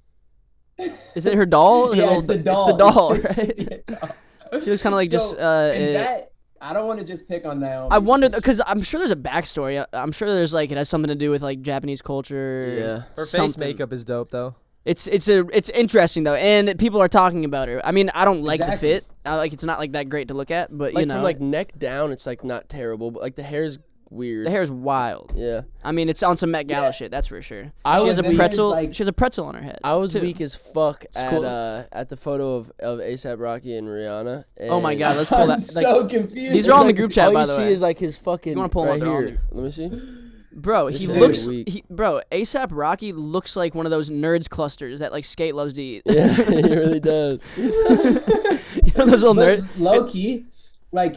Is it her doll? Yeah, it's the doll. It's the doll, right? She looks kind of like that. I don't want to just pick on Naomi. I wonder, because I'm sure there's a backstory. I'm sure there's like it has something to do with like Japanese culture. Yeah. Her face makeup is dope though. It's interesting though, and people are talking about her. I mean, I don't like the fit. It's not like that great to look at, but like from like neck down, it's like not terrible, but like the hair's weird. The hair's wild. Yeah. I mean, it's on some Met Gala shit, that's for sure. She has a pretzel on her head. I was weak as fuck at the photo of A$AP Rocky and Rihanna. And oh my God, let's pull that. I'm so confused. These are all in the group chat, by the way. All you see is like his fucking. You want to pull right them up here? Let me see. Bro, he looks. A$AP Rocky looks like one of those nerds clusters that like Skate loves to eat. Yeah, he really does. You know those little nerds. Low key, like.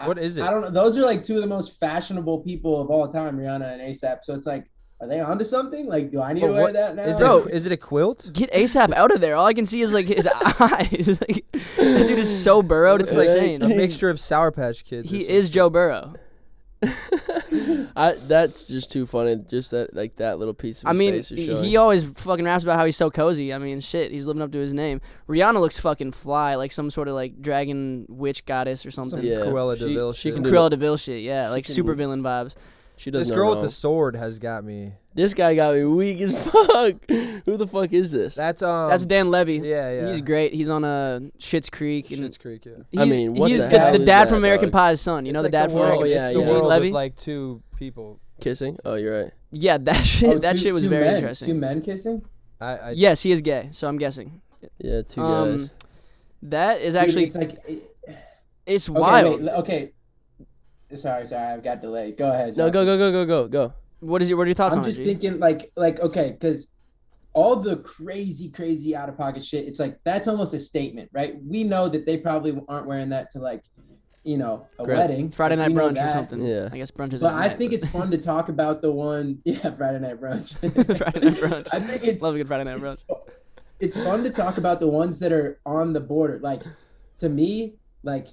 What is it? I don't know. Those are like two of the most fashionable people of all time, Rihanna and A$AP. So it's like, are they onto something? Like, do I need to wear that now? Is it a quilt? Get A$AP out of there. All I can see is like his eyes. Like, that dude is so burrowed. It's insane. A mixture of Sour Patch Kids. He is Joe Burrow. That's just too funny. Just that little piece of his face is showing. He always fucking raps about how he's so cozy. I mean, shit, he's living up to his name. Rihanna looks fucking fly, like some sort of like dragon witch goddess or something. Yeah, Cruella DeVille shit. Some Cruella DeVille shit, yeah, like super villain vibes. She does. This girl with the sword has got me. This guy got me weak as fuck. Who the fuck is this? That's Dan Levy. Yeah. He's great. He's on Schitt's Creek. Schitt's Creek, yeah. I mean, what he's the hell the is dad that, from American dog? Pie's son. You know the dad from American Pie? yeah, It's the yeah. world Levy? with like two people Kissing? Oh, you're right. Yeah, that shit was very interesting. Two men kissing? Yes, he is gay, so I'm guessing. Yeah, two guys. That is actually. It's like. It's wild. Wait, okay. Sorry, I've got delayed. Go ahead. No, go. What are your thoughts on it? I'm just thinking like okay, because all the crazy out of pocket shit, it's like that's almost a statement, right? We know that they probably aren't wearing that to like, a wedding. Friday night brunch or that. something. Yeah. I guess brunch is. But I think it's fun to talk about the one. Yeah, Friday night brunch. Friday night brunch. I think it's love a good Friday night brunch. It's fun to talk about the ones that are on the border. Like, to me, like.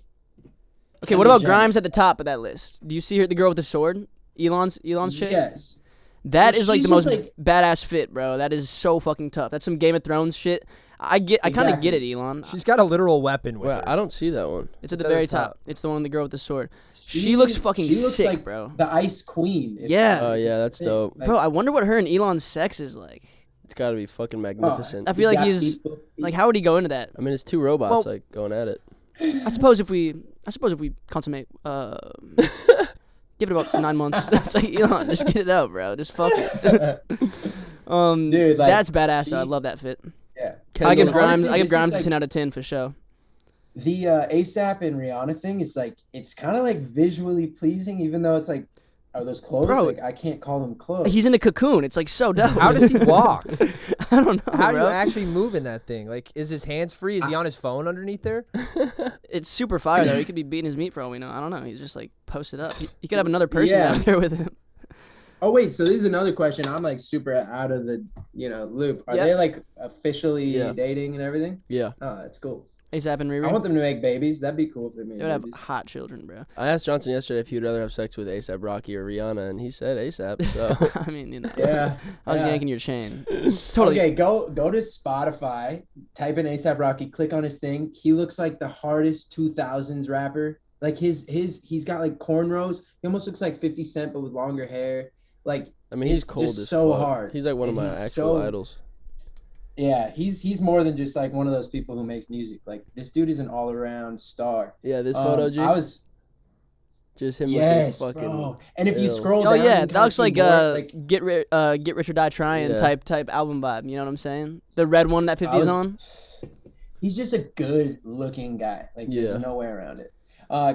Okay, what about Grimes at the top of that list? Do you see her, the girl with the sword? Elon's chick? Yes. That is like the most like, badass fit, bro. That is so fucking tough. That's some Game of Thrones shit. I kind of get it, Elon. She's got a literal weapon with her. I don't see that one. It's at the very top. It's the one with the girl with the sword. She looks fucking sick, like bro. The Ice Queen. Yeah. Oh, yeah, that's dope. Bro, I wonder what her and Elon's sex is like. It's got to be fucking magnificent. I feel like he's like, how would he go into that? I mean, it's two robots like going at it. I suppose if we consummate, give it about 9 months. It's like, Elon, just get it out, bro. Just fuck it. Dude, like, that's badass. I love that fit. Yeah. I give Grimes a 10 out of 10 for sure. The A$AP and Rihanna thing is like, it's kind of like visually pleasing, even though it's like, are those clothes? Bro, like, I can't call them clothes. He's in a cocoon. It's like so dope. How does he walk? I don't know. How do bro. you actually move in that thing? Like, is his hands free? Is he on his phone underneath there? It's super fire though. He could be beating his meat for all we know. I don't know. He's just like posted up. He could have another person out there with him. Oh wait, so this is another question. I'm like super out of the loop. Are Yep. they like officially Yeah. dating and everything? Yeah. Oh, that's cool. ASAP and Riri. I want them to make babies. That'd be cool if they made They would have babies. hot children, bro. I asked Johnson yesterday if he would rather have sex with ASAP Rocky or Rihanna, and he said ASAP. So I mean, Yeah. I was yeah. yanking your chain. Totally. Okay, go to Spotify, type in ASAP Rocky, click on his thing. He looks like the hardest 2000s rapper. Like he's got like cornrows. He almost looks like 50 Cent but with longer hair. Like I mean, he's It's cold just as so fuck. hard. He's like one of And my he's actual so- idols. yeah, he's more than just like one of those people who makes music. Like this dude is an all around star. Yeah, this photo, G. I was Just him yes, with the fucking. bro. And if you Ew. scroll Oh down, yeah, you that looks like like get rich or die trying Yeah. type album vibe. You know what I'm saying? The red one that 50 is on. He's just a good looking guy. Like Yeah. there's no way around it.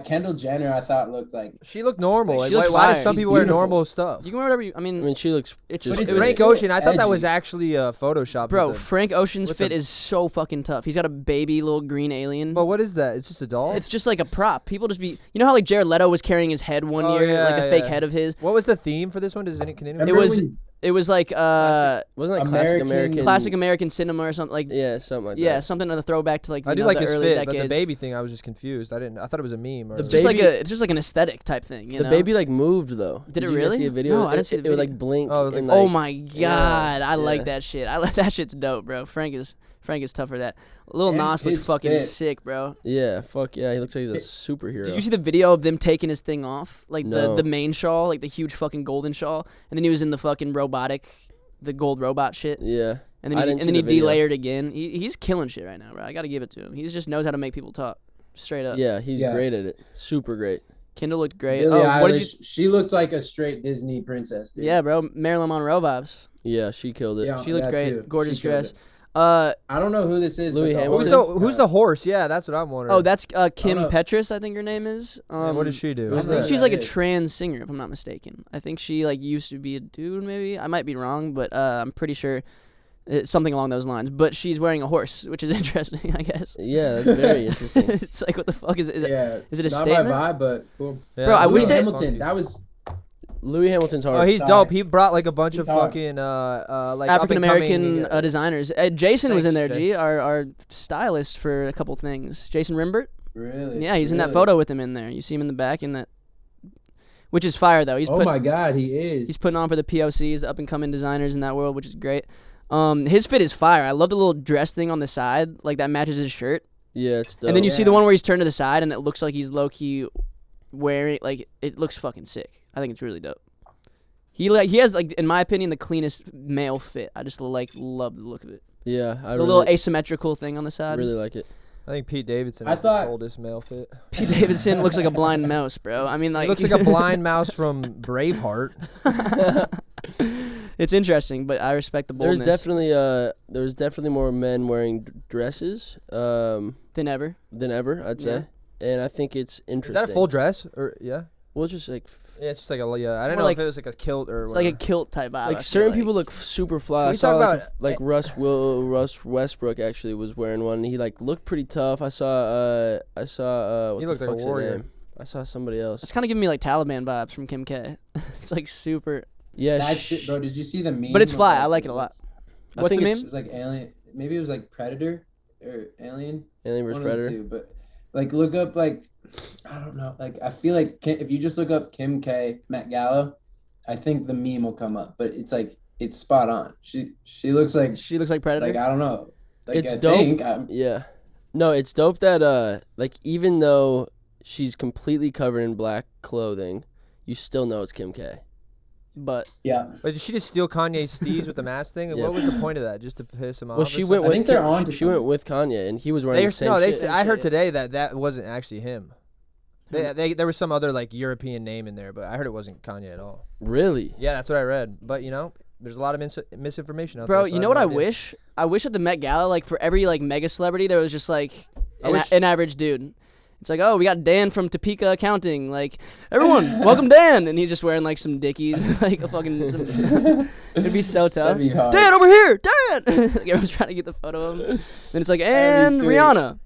Kendall Jenner, I thought looked like She looked normal. She Like, looked why do fire. some She's people wear beautiful. normal stuff? You can wear whatever you. I I mean, mean, she looks. it's just But it's it was- Frank still Ocean, I thought that was edgy. actually Photoshopped. bro. with the- Frank Ocean's with fit the- is so fucking tough. He's got a baby little green alien. But what is that? It's just a doll? It's just like a prop. People just be. You know how like Jared Leto was carrying his head one Oh, year, yeah, like a fake yeah. head of his. What was the theme for this one? Can anyone Remember was- when It was like Wasn't like classic American? classic American cinema or something like. Yeah, something like Yeah, that. something of the throwback to like I do you know, like the his early fit, but decades. the baby thing, I was just confused. I thought it was a meme. Or The It's just baby- it's just like an aesthetic type thing. You The know? baby like moved though. Did it you guys really? see a video? No, I didn't see the It would video. like blink. Oh, it was and, like- Oh my god, I yeah. like that shit. I like that shit's dope, bro. Frank is tough for that. Lil And Nas looked his fucking fit. sick, bro. Yeah, fuck yeah. He looks like he's a superhero. Did you see the video of them taking his thing off? Like No. the main shawl, like the huge fucking golden shawl, and then he was in the fucking the gold robot shit. Yeah. And I then didn't he see the video. delayered again. He's killing shit right now, bro. I gotta give it to him. He just knows how to make people talk. Straight up. Yeah, he's Yeah. great at it. Super great. Kendall looked great. Billie Oh, what did you? Eilish, she looked like a straight Disney princess, dude. Yeah, bro. Marilyn Monroe vibes. Yeah, she killed it. Yeah. She looked that great. too. Gorgeous She killed dress. it. Uh I don't know who this is. Louis but the Hamilton? horse- who's the horse? Yeah, that's what I'm wondering. oh, that's Kim know. Petras, I think her name is. And what does she do? I I Who's think that? she's like a Yeah. trans singer, if I'm not mistaken. I think she like used to be a dude, maybe. I might be wrong, but I'm pretty sure it's something along those lines. But she's wearing a horse, which is interesting, I guess. Yeah, that's very interesting. It's like, what the fuck is it? Yeah. Is it a Not statement? my vibe, but cool. Yeah, Bro, I Louis wish that- Hamilton. That was Louis Hamilton's hard. Oh, he's Sorry. dope. He brought like a bunch He's of hard. fucking like African American up-and-coming, designers. Jason was in there, Thanks, G, our stylist for a couple things. Jason Rimbert. really. Yeah, he's in that really? photo with him in there. You see him in the back in that, which is fire though. Oh my God, he is. He's putting on for the POCs, the up and coming designers in that world, which is great. His fit is fire. I love the little dress thing on the side, like that matches his shirt. Yeah, it's dope. And then you see the Yeah. one where he's turned to the side, and it looks like he's low key wearing, like it looks fucking sick. I think it's really dope. He has like, in my opinion, the cleanest male fit. I just love the look of it. Yeah, I The little asymmetrical thing on the side. really like it. I think Pete Davidson I has thought- the coldest male fit. Pete Davidson looks like a blind mouse, bro. I mean, like He looks like a blind mouse from Braveheart. It's interesting, but I respect the boldness There's definitely more men wearing dresses than ever. than ever, I'd say. And I think it's Is interesting. that a full dress or yeah? Well, just like Yeah, it's just like a I don't more know like- if it was like a kilt or It's whatever. like a kilt type vibe. I like feel certain like. people look super fly. Can I we saw talk like, about- Russ Westbrook actually was wearing one. And he like looked pretty tough. I saw what He the looked like a fuck's her warrior. name? I saw somebody else. It's kind of giving me like Taliban vibes from Kim K. It's like super. Yeah, That shit, bro. Did you see the meme? But it's of, fly. I like it a lot. I What's think the it's It was like Alien. Maybe it was like Predator or Alien. Alien vs One of the Predator. two, but like look up like I don't know. Like I feel like if you just look up Kim K Met Gala, I think the meme will come up. But it's like it's spot on. She looks like She looks like Predator. like I don't know. Like It's I dope. think Yeah. No, it's dope that like even though she's completely covered in black clothing, you still know it's Kim K. but yeah. But did she just steal Kanye's steez with the mask thing? Yeah. What was the point of that? Just to piss him off? Well, or she something? went I with think they're Kim- on to she went something. with Kanye, and he was wearing the same no, they shit. said, I heard today that wasn't actually him. There was some other like European name in there, but I heard it wasn't Kanye at all. Really? Yeah, that's what I read. But you know, there's a lot of misinformation out bro, there. so you know have what no I idea. wish? I wish at the Met Gala, like for every like mega celebrity, there was just like I wish- an average dude. It's like, oh, we got Dan from Topeka Accounting. Like, everyone, welcome Dan, and he's just wearing like some Dickies, like a fucking. It'd be so tough. That'd be hard. Dan over here, Dan. Like everyone's trying to get the photo of him. Then it's like, That'd and be sweet. Rihanna,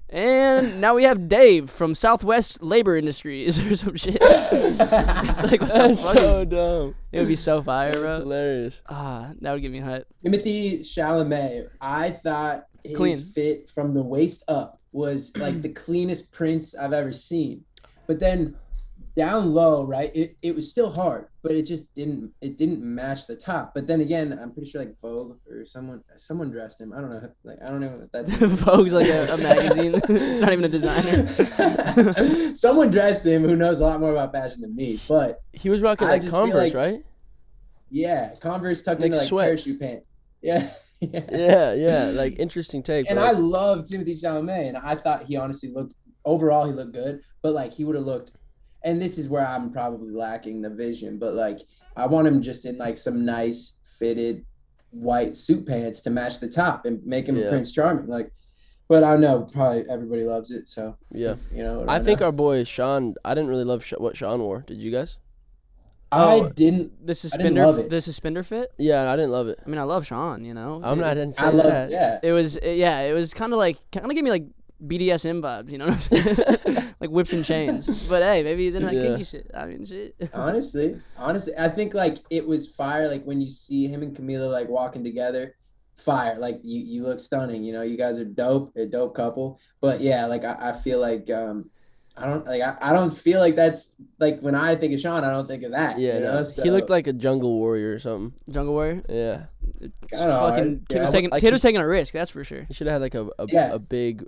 And now we have Dave from Southwest Labor Industries or some shit. It's like, what the That's fuck so is- dumb. It would be so fire, That's bro. hilarious. That would get me hype. Timothy Chalamet, I thought his Clean. fit from the waist up was like the cleanest prints I've ever seen. But then down low, right, it was still hard, but it just didn't match the top. But then again, I'm pretty sure like Vogue or someone dressed him. I don't know. Like I don't know if that's Vogue's like a magazine. It's not even a designer. Someone dressed him who knows a lot more about fashion than me. But He was rocking I like just feel Converse, like- right? yeah, Converse tucked Like into like sweats. parachute pants. Yeah. Yeah. Like interesting take. And bro. I love Timothy Chalamet, and I thought he honestly looked overall he looked good, but like he would have looked. And this is where I'm probably lacking the vision, but like I want him just in like some nice fitted white suit pants to match the top and make him Yeah. Prince Charming. Like, but I know probably everybody loves it, so Yeah. you know. I think our boy Sean. I didn't really love what Sean wore. Did you guys? I didn't. The didn't love it. suspender fit. Yeah, I didn't love it. I mean, I love Sean. You know. I didn't say I love. that. Yeah. It was it was kind of gave me like BDSM vibes. You know what I'm saying? Like whips and chains. But hey, maybe he's into that Yeah. kinky shit. I mean, shit. Honestly, I think like it was fire. Like when you see him and Camila like walking together, fire. Like you look stunning. You know, you guys are dope, a dope couple. But yeah, like I feel like I don't feel like that's like when I think of Sean, I don't think of that. Yeah, you know? no. So, He looked like a jungle warrior or something. Jungle Warrior. Yeah. Kinda hard. Fucking kid was Yeah. taking Like kid was taking a risk. That's for sure. He should have had like Yeah. a big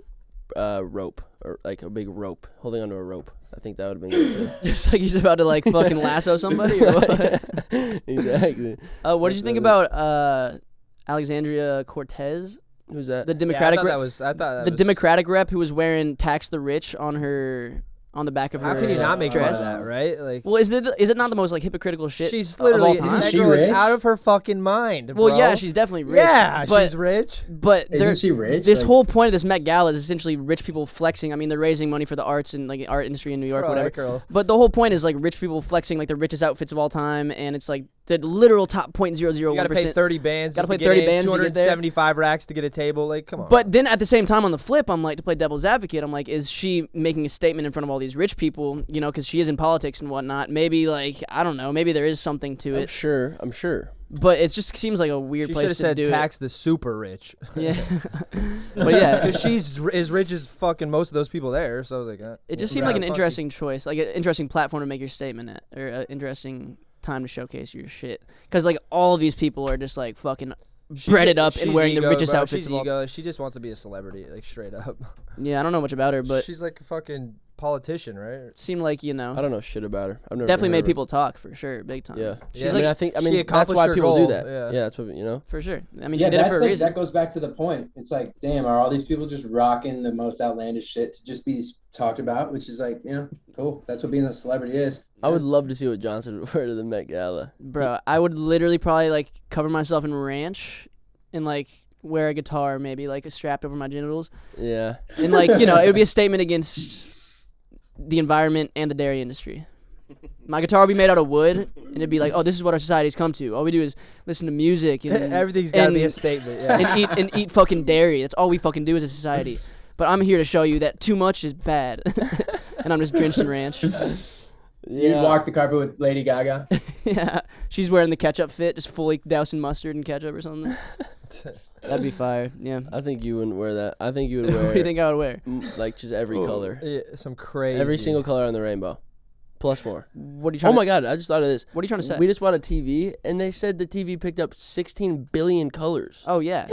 rope or like a big rope holding onto a rope. I think that would have been good Just like he's about to like fucking lasso somebody. Or what? too. Exactly. What did you think about Alexandria Cortez, Who's that? the Yeah, Democratic I rep, thought that the was- Democratic rep who was wearing "Tax the Rich" on the back of How her can you not make fun dress? of that, right? Like, Well, is it not the most like hypocritical shit? she's of all literally time? that Isn't she girl is rich? out of her fucking mind. Well, bro. yeah, she's definitely rich. Yeah, but, she's rich. But Isn't she rich? this Like, whole point of this Met Gala is essentially rich people flexing. I mean, they're raising money for the arts and like art industry in New York, Bro, whatever. that girl. But the whole point is like rich people flexing like the richest outfits of all time, and it's like the literal top You gotta pay 0.001%. 30 bands. Gotta just to pay get 30 in, bands to get there. 275 racks to get a table. Like, come on. But then at the same time, on the flip, I'm like, to play devil's advocate, I'm like, is she making a statement in front of all these rich people, you know, because she is in politics and whatnot? Maybe, like, I don't know, maybe there is something to I'm it. sure. But it just seems like a weird she should have place to said do tax the super rich. it. Yeah. But yeah, Because she's as rich as fucking most of those people there. So I was like, it just well, seemed like an fuck you. interesting choice, like an interesting platform to make your statement at, or an interesting time to showcase your shit. Because, like, all of these people are just, like, fucking breaded up and She's wearing the ego, richest bro. outfits She's of all time. ego. She just wants to be a celebrity, like straight up. Yeah, I don't know much about her, but she's like a fucking politician, right? it seemed like, you know, I don't know shit about her. I've never definitely heard made of her. people talk, for sure, big time. Yeah. She's Yeah. like, I she mean, that's accomplished why her people goal, do that. yeah. Yeah, that's what you know. for sure. I mean, yeah, she did it that's for a like reason. that goes back to the point. It's like, damn, are all these people just rocking the most outlandish shit to just be talked about? Which is like, you know, cool. That's what being a celebrity is. I would love to see what Johnson would wear to the Met Gala. Bro, I would literally probably like cover myself in ranch and like wear a guitar, maybe like strapped over my genitals, Yeah. and like, you know, it would be a statement against the environment and the dairy industry. My guitar would be made out of wood, and it'd be like, oh, this is what our society's come to. All we do is listen to music and Everything's got to be a and- statement. Yeah. and eat fucking dairy. That's all we fucking do as a society. But I'm here to show you that too much is bad, and I'm just drenched in ranch. You'd walk the carpet with Lady Gaga. Yeah, she's wearing the ketchup fit, just fully doused in mustard and ketchup or something. That'd be fire. Yeah. I think you wouldn't wear that. I think you would What wear do you think I would wear? like just every color. Yeah, some crazy. Every single color on the rainbow. Plus more. What are you trying? Oh my god, I just thought of this. What are you trying to say? We just bought a TV and they said the TV picked up 16 billion colors. Oh yeah.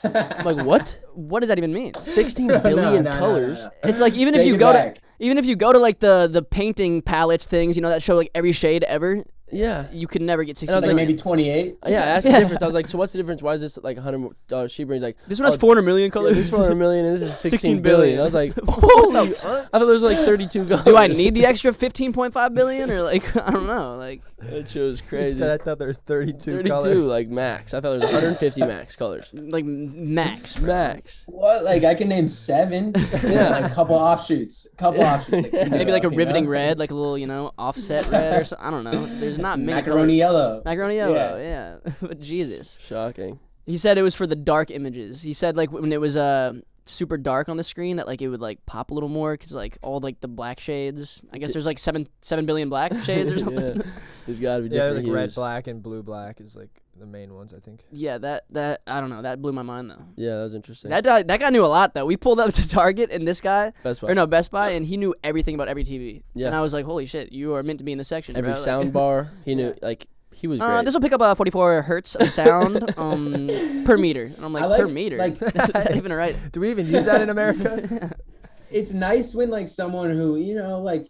I'm like, what? What does that even mean? 16 billion No, colors? It's like even if Take you it go back. to like the painting palettes things, you know, that show like every shade ever. Yeah. You could never get 16. I was Like like, maybe 28. Yeah, that's Yeah. the difference. I was like, so what's the difference? Why is this like $100 cheaper? He's like, This one has oh, 400 million yeah, colors. this is 400 million and this is 16 16 billion. billion. I was like, holy. I thought there was like 32 colors. Do I need the extra 15.5 billion or like I don't know, like That shit was He crazy. said I thought there was 32 32 colors. like max. I thought there was 150 max colors. max. Max. What? Like I can name 7. Yeah. Like a couple offshoots. Like, Maybe like a you riveting know? red, like a little, you know, offset red or something. I don't know. There's not many Macaroni colors. yellow. Macaroni yellow, yeah. But Jesus. Shocking. He said it was for the dark images. He said like when it was super dark on the screen that like it would like pop a little more because like all like the black shades. I guess there's like 7 billion black shades or something. Yeah. There's gotta be Yeah, different like red, hues. black, and blue, black is like the main ones, I think. Yeah, that I don't know. That blew my mind though. Yeah, that was interesting. That guy knew a lot though. We pulled up to Target and this guy Best Buy. or no Best Buy and he knew everything about every TV. Yeah. And I was like, holy shit, you are meant to be in the section. Every bro. Like, sound bar, he knew. Yeah. Like he was great. this will pick up 44 hertz of sound per meter. And I'm like, I per meter? like That's not even right. Do we even use that in America? It's nice when like someone who, you know, like,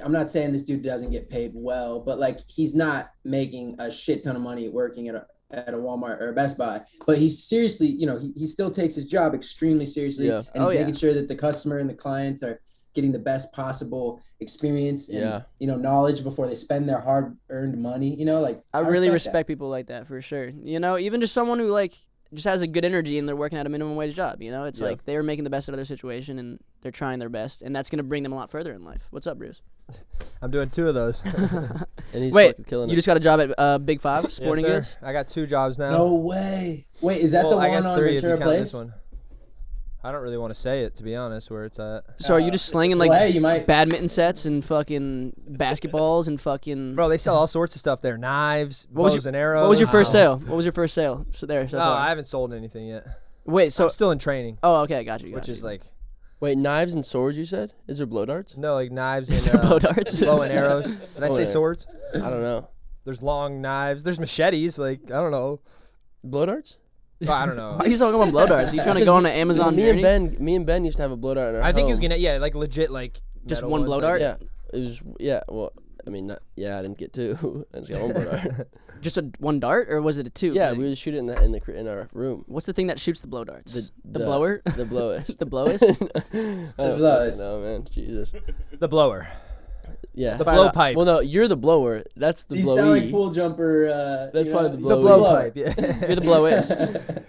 I'm not saying this dude doesn't get paid well, but like he's not making a shit ton of money working at a Walmart or a Best Buy, but he's seriously, you know, he still takes his job extremely seriously, Yeah. and he's yeah. making sure that the customer and the clients are getting the best possible experience and Yeah. you know, knowledge before they spend their hard-earned money. You know, like I really that. respect people like that for sure. You know, even just someone who like just has a good energy and they're working at a minimum wage job. You know, it's Yeah. like they're making the best out of their situation and they're trying their best, and that's gonna bring them a lot further in life. What's up, Bruce? I'm doing 2 of those. And he's Wait, fucking killing you it. just got a job at Big Five Sporting Yes, sir. Goods. I got 2 jobs now. No way. Wait, is that Well, the I one guess on 3 if you Ventura count Place? this one. I don't really want to say it, to be honest, where it's at. So are you just slinging like well, hey, you might. badminton sets and fucking basketballs and fucking? Bro, they sell all sorts of stuff there. Knives, What was bows and arrows. What was your first Wow. sale? What was your first sale? So there. So No, far. I haven't sold anything yet. Wait. So I'm still in training, oh, okay, got you. which is like, Wait, knives and swords? You said? Is there blow darts? no, like knives Is and there bow darts? bow and arrows. Did I Oh, say yeah. swords? I don't know. There's long knives. There's machetes. Like, I don't know. Blow darts? Oh, I don't know. Why are you talking about blow darts? Are you trying to go on an Amazon me journey? and Ben used to have a blow dart in our I think you home. can, yeah, like legit, like Just metal one ones, blow like- dart? Yeah, it was. Yeah, well, I mean, I didn't get 2. I just got 1 blow dart. Just one dart, or was it a 2? Yeah, we would shoot it in our room. What's the thing that shoots the blow darts? The blower? The blowist. The blowist? I don't blowist. fucking know, man. Jesus. The blower. Yeah. The blowpipe. Well, no, you're the blower. That's the You blowee. sound like pool jumper. That's you probably know, the The blower. blowpipe. Yeah. You're the blowist.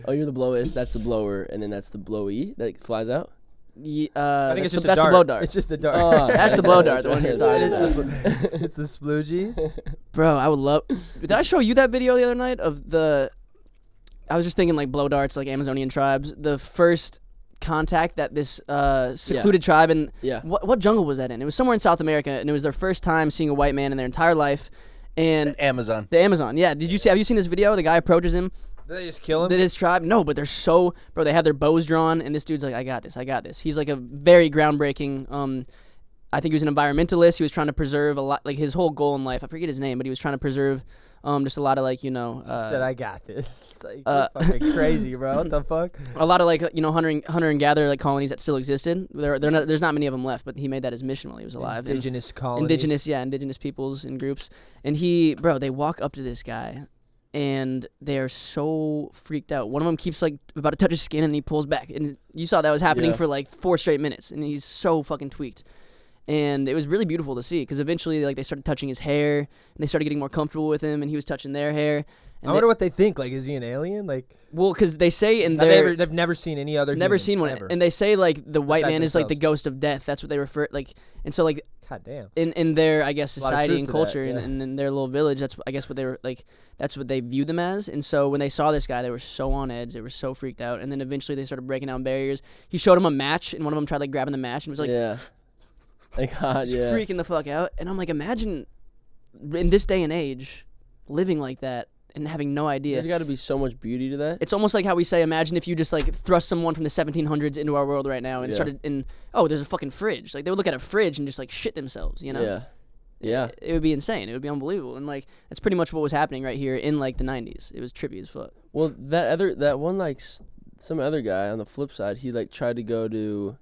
Oh, you're the blowist. That's the blower, and then that's the blowee that flies out. I think it's just that's a the dart. blow dart. It's just the dart. Oh, That's the blow dart, the one you're talking That's about. right. It's the sploogies. Bro, I would love. Did I show you that video the other night of the? I was just thinking like blow darts, like Amazonian tribes. The first contact that this secluded tribe in Yeah. what jungle was that in? It was somewhere in South America, and it was their first time seeing a white man in their entire life. And Amazon. the Amazon, yeah. Have you seen this video? The guy approaches him. Did they just kill him? Did his tribe? No, but they're so bro. They have their bows drawn, and this dude's like, I got this. He's like a very groundbreaking. I think he was an environmentalist. He was trying to preserve a lot, like his whole goal in life. I forget his name, but he was trying to preserve just a lot of like He said, "I got this." Like, uh, you're fucking crazy, bro. What the fuck? a lot of like hunter and gatherer like colonies that still existed. There's not many of them left, but he made that his mission while he was alive. And Indigenous colonies. indigenous peoples and groups. And they walk up to this guy, and they are so freaked out. One of them keeps like about to touch his skin, and he pulls back, and you saw that was happening Yeah. for like 4 straight minutes, and he's so fucking tweaked. And it was really beautiful to see because eventually like they started touching his hair, and they started getting more comfortable with him, and he was touching their hair. And I wonder what they think. Like, is he an alien? Like, because they say in they've never seen any other. never humans, seen one, ever. and they say like the white Besides man is like the themselves. ghost of death. That's what they refer like, and so like God damn. in their I guess A lot of society truth and to culture that, yeah. and in their little village, that's I guess what they were like. That's what they viewed them as. And so when they saw this guy, they were so on edge. They were so freaked out. And then eventually they started breaking down barriers. He showed them a match, and one of them tried like grabbing the match and was like, Yeah. Thank God. just Yeah. freaking the fuck out. And I'm like, imagine in this day and age living like that and having no idea. There's got to be so much beauty to that. It's almost like how we say, imagine if you just like thrust someone from the 1700s into our world right now and Yeah. started there's a fucking fridge. Like they would look at a fridge and just like shit themselves, you know? Yeah. Yeah. It would be insane. It would be unbelievable. And like that's pretty much what was happening right here in like the 90s. It was trippy as fuck. Well, that one like some other guy on the flip side, he like tried to go to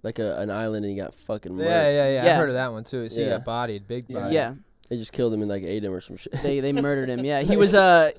like an island and he got fucking murdered. Yeah. Yeah. I've heard of that one too. So he Yeah. got bodied, big Yeah. body. Yeah. They just killed him and like ate him or some shit. They murdered him. Yeah, he was a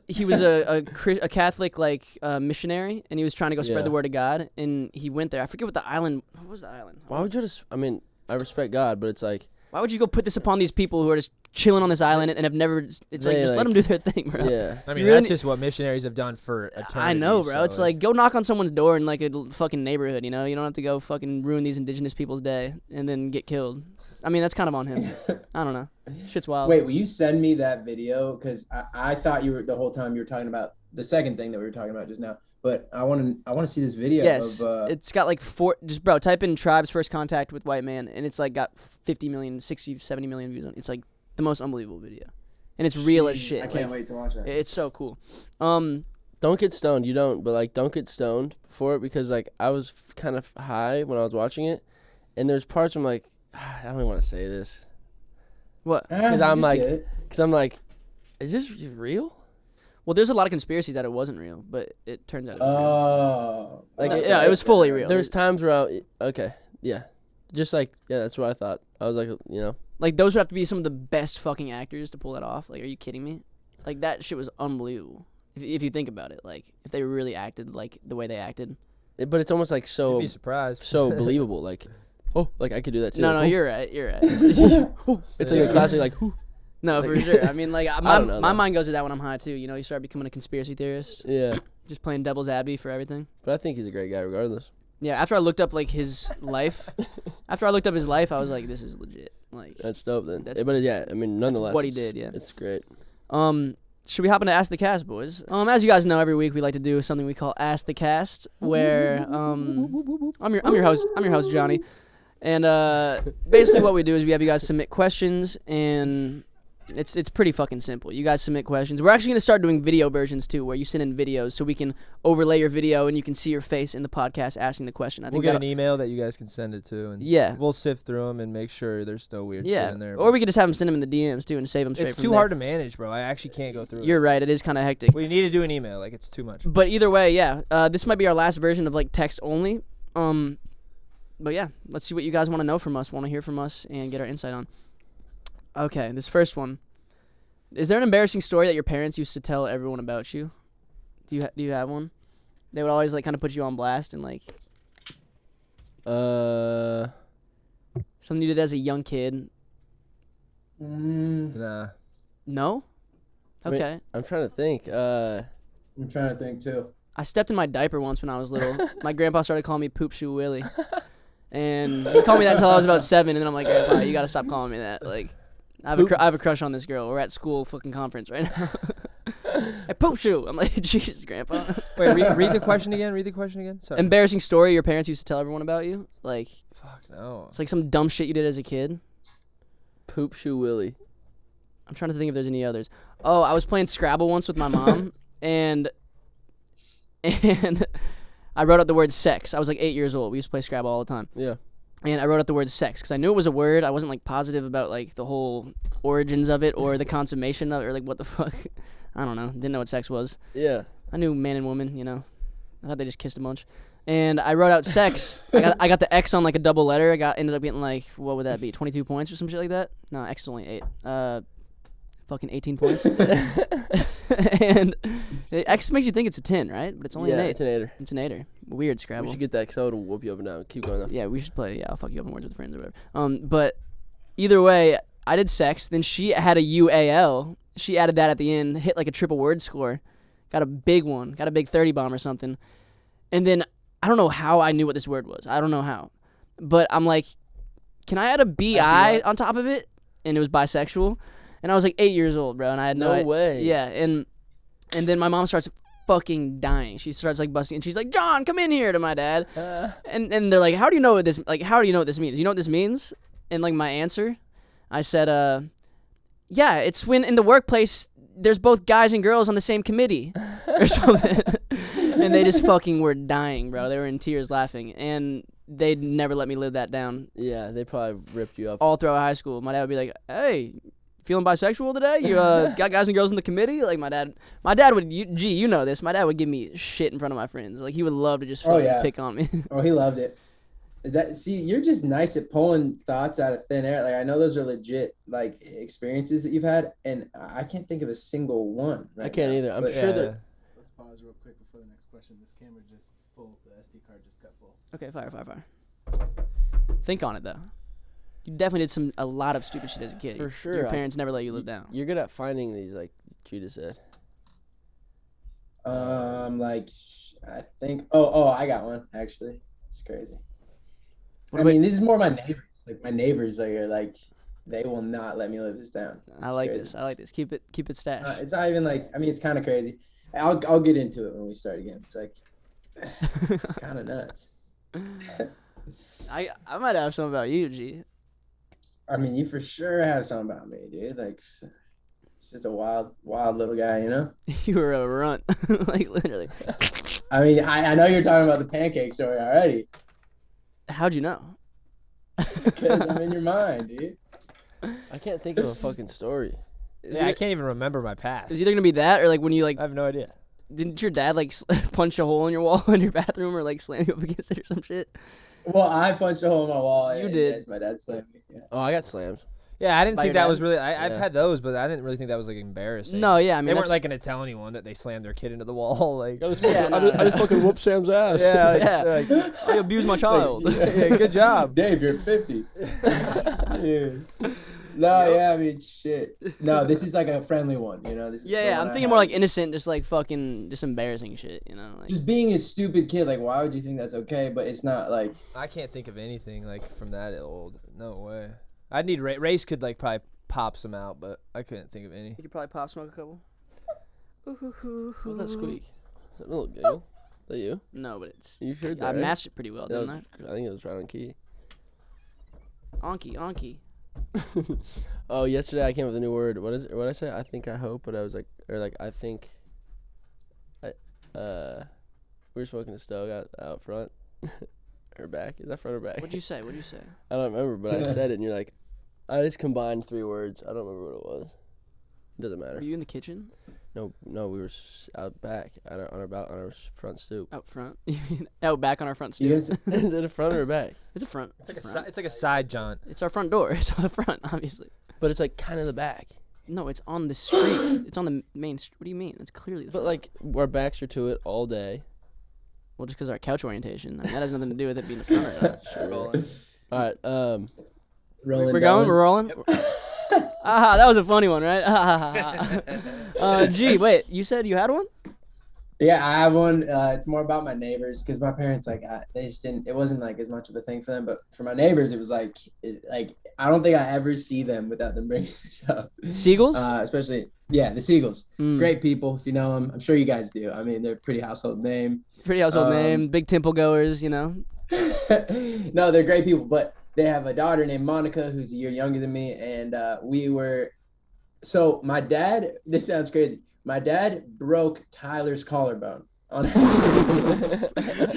Catholic like missionary, and he was trying to go spread Yeah. the word of God. And he went there. I forget what the island. What was the island? Why would you just? I mean, I respect God, but it's like, Why would you go put this upon these people who are just chilling on this island and have never? It's like They, just let like- them do their thing, bro. yeah. I mean, You really that's just what missionaries have done for eternity. I know, bro. so, It's like go knock on someone's door in like a fucking neighborhood. You know, you don't have to go fucking ruin these indigenous people's day and then get killed. I mean, that's kind of on him. I don't know. Shit's wild. Wait, will you send me that video? Because I thought you were the whole time you were talking about the second thing that we were talking about just now. But I want to see this video. Yes, of, it's got like just bro, type in Tribe's first contact with white man, and it's like got 50 million, 60, 70 million views on it. It's like the most unbelievable video, and it's real as shit. I can't wait to watch that. It's so cool. Don't get stoned. You don't, but like, don't get stoned for it because like I was kind of high when I was watching it, and there's parts where I'm like, I don't even want to say this What? because I'm like, is this real? Well, there's a lot of conspiracies that it wasn't real, but it turns out it was real. Oh. Like, Yeah, it was fully real. There's times where just like that's what I thought. I was like, Like, those would have to be some of the best fucking actors to pull that off. Like, are you kidding me? Like, that shit was unbelievable. If you think about it, like, if they really acted like the way they acted. but it's almost like You'd be surprised. so believable. Like, oh, like I could do that too. No, Like, you're right. You're right. it's like a classic like, whoo. No, Like- for sure. I mean, like, don't know, my though. mind goes to that when I'm high, too. You know, you start becoming a conspiracy theorist. Yeah, Just playing devil's advocate for everything. but I think he's a great guy regardless. Yeah, after I looked up, like, his life, I was like, this is legit. Like, That's dope then. That's- But yeah, I mean, nonetheless, what he it's- did, yeah. It's great. should we hop into Ask the Cast, boys? As you guys know, every week we like to do something we call Ask the Cast, where I'm your host Johnny, and basically what we do is we have you guys submit questions, and it's pretty fucking simple. You guys submit questions. We're actually gonna start doing video versions too, where you send in videos so we can overlay your video and you can see your face in the podcast asking the question. I We'll think get an email that you guys can send it to, and Yeah. we'll sift through them and make sure there's no weird yeah, shit in there. or we could just have them send them in the DMs too and save them straight it's from too there. hard to manage, bro. I actually can't go through You're it. right. It is kind of hectic. We need to do an email. Like, it's too much. But either way, yeah. This might be our last version of like text only. But yeah, let's see what you guys want to know from us, want to hear from us, and get our insight on. Okay, this first one. Is there an embarrassing story that your parents used to tell everyone about you? Do you have one? They would always like kind of put you on blast and like something you did as a young kid. Nah. No. Wait. Okay. I'm trying to think. I'm trying to think too. I stepped in my diaper once when I was little. My grandpa started calling me Poop Shoe Willie. And he called me that until I was about 7, and then I'm like, Grandpa, you gotta stop calling me that. Like, I have a crush on this girl. We're at school fucking conference right now. Hey, Poop Shoe. I'm like, Jesus, Grandpa. Wait, read the question again. Sorry. Embarrassing story your parents used to tell everyone about you? Like, Fuck no. it's like some dumb shit you did as a kid. Poop Shoe Willie. I'm trying to think if there's any others. Oh, I was playing Scrabble once with my mom, and I wrote out the word sex. I was like 8 years old. We used to play Scrabble all the time. Yeah. And I wrote out the word sex because I knew it was a word. I wasn't like positive about like the whole origins of it or the consummation of it or like what the fuck. I don't know. Didn't know what sex was. Yeah. I knew man and woman, you know. I thought they just kissed a bunch. And I wrote out sex. I got the X on like a double letter. Ended up getting like, what would that be? 22 points or some shit like that? No, X is only 8. Fucking 18 points. And X makes you think it's a 10, right? But it's only an 8. It's an 8er. It's an 8er. Weird We Scrabble. should get that because I would whoop you up and down. Keep going though. Yeah, we should play. Yeah, I'll fuck you up in Words with Friends or whatever. But either way, I did sex. Then she had a UAL. She added that at the end. Hit like a triple word score. Got a big one. Got a big 30 bomb or something. And then I don't know how I knew what this word was. I don't know how. But I'm like, can I add a BI on top of it? And it was bisexual. And I was like 8 years old, bro. And I had No way. Yeah. And then my mom starts fucking dying. She starts like busting, and she's like, "John, come in here," to my dad. And they're like, "How do you know what this? Like, how do you know what this means? You know what this means?" And like my answer, I said, "Yeah, it's when in the workplace there's both guys and girls on the same committee or something." And they just fucking were dying, bro. They were in tears laughing, and they'd never let me live that down. Yeah, they probably ripped you up. All throughout high school, my dad would be like, "Hey, feeling bisexual today? You got guys and girls in the committee?" Like my dad would. You know this. My dad would give me shit in front of my friends. Like he would love to just fucking pick on me. Oh, he loved it. See, you're just nice at pulling thoughts out of thin air. Like I know those are legit like experiences that you've had, and I can't think of a single one. Right I can't now. either. I'm But- sure that. Let's pause real quick before the next question. This camera just full. The SD card just got full. Okay, fire. Think on it though. You definitely did a lot of stupid shit as a kid. For sure. Your parents never let you live down. You're good at finding these, like Judah said. Like I think. Oh, I got one actually. It's crazy. What I about- mean, this is more my neighbors. Like my neighbors are like, they will not let me live this down. I It's like crazy. this. I like this. Keep it stashed. It's not even like, I mean, it's kind of crazy. I'll get into it when we start again. It's like, it's kind of nuts. I might have something about you, G. I mean, you for sure have something about me, dude. Like, it's just a wild little guy, you know? You were a runt, like literally. I mean, I know you're talking about the pancake story already. How'd you know? Because I'm in your mind, dude. I can't think of a fucking story. Yeah, I can't even remember my past. It's either gonna be that or like when you like. I have no idea. Didn't your dad like punch a hole in your wall in your bathroom or like slam you up against it or some shit? Well, I punched a hole in my wall. You and did. Yes, my dad slammed me. Yeah. Oh, I got slammed. Yeah, I didn't By think your that dad? was really. I've Yeah. had those, but I didn't really think that was like embarrassing. No, yeah, I mean they weren't that's- like gonna tell anyone that they slammed their kid into the wall. Like, I just, Yeah, I just fucking whooped Sam's ass. yeah, like, Yeah. like, I abused my child. yeah, good job. Dave, you're 50. Yeah. No, yeah, I mean, shit. No, this is like a friendly one, you know? This is the Yeah, one I'm I thinking more have. like innocent, just like fucking, just embarrassing shit, you know? Like, Just being a stupid kid. Like, why would you think that's okay? But it's not like, I can't think of anything like from that old. No way. I'd need Race could like probably pop some out, but I couldn't think of any. you could probably pop smoke a couple. What was that squeak? Was that a little giggle? Is that you? No, but it's. You heard that, I right? matched it pretty well, That didn't I? was- I think it was right on key. Onky. Oh, yesterday I came up with a new word. What is it? What did I say? I think, I hope, but I was like, or like, I think. We were smoking a stove out front, or back. Is that front or back? What'd you say? I don't remember, but I said it, and you're like, I just combined 3 words. I don't remember what it was. It doesn't matter. Were you in the kitchen? No, we were out back on our front stoop. Out front? You mean out back on our front you stoop? guys, Is it a front or a back? It's a front. It's like front. it's like a side jaunt. It's our front door. It's on the front, obviously. But it's like kind of the back. No, it's on the street. It's on the main street. What do you mean? It's clearly the But front. like our backs are to it all day. Well, just because our couch orientation. I mean, that has nothing to do with it being the front right now. All right. rolling We're going? down. We're rolling? Aha, that was a funny one, right? Gee, wait, you said you had one? Yeah, I have one. It's more about my neighbors because my parents, like, they just didn't. It wasn't like as much of a thing for them, but for my neighbors, it was like I don't think I ever see them without them bringing this up. Seagulls? Especially, yeah, the Seagulls. Mm. Great people, if you know them. I'm sure you guys do. I mean, they're a pretty household name. Pretty household um, name. Big temple goers, you know? No, they're great people, but they have a daughter named Monica who's a year younger than me, and so my dad. This sounds crazy. My dad broke Tyler's collarbone on accident.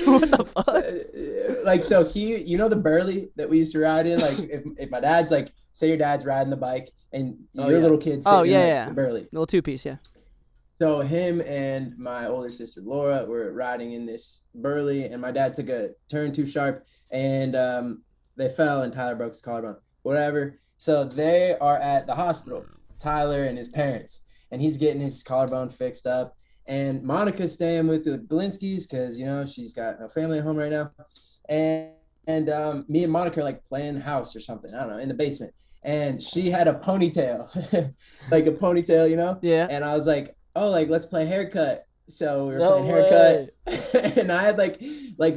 What the fuck? So he, you know, the Burley that we used to ride in. Like if my dad's like, say your dad's riding the bike and Oh, your yeah. little kid's Oh, sitting yeah, in yeah. the Burley. Little two-piece, yeah. So him and my older sister Laura were riding in this Burley, and my dad took a turn too sharp, and they fell, and Tyler broke his collarbone. Whatever. So they are at the hospital, Tyler and his parents, and he's getting his collarbone fixed up. And Monica's staying with the Glinskys because, you know, she's got no family at home right now. And me and Monica are like playing house or something, I don't know, in the basement. And she had a ponytail, like a ponytail, you know? Yeah. And I was like, oh, like, let's play haircut. So we were No playing haircut. And I had like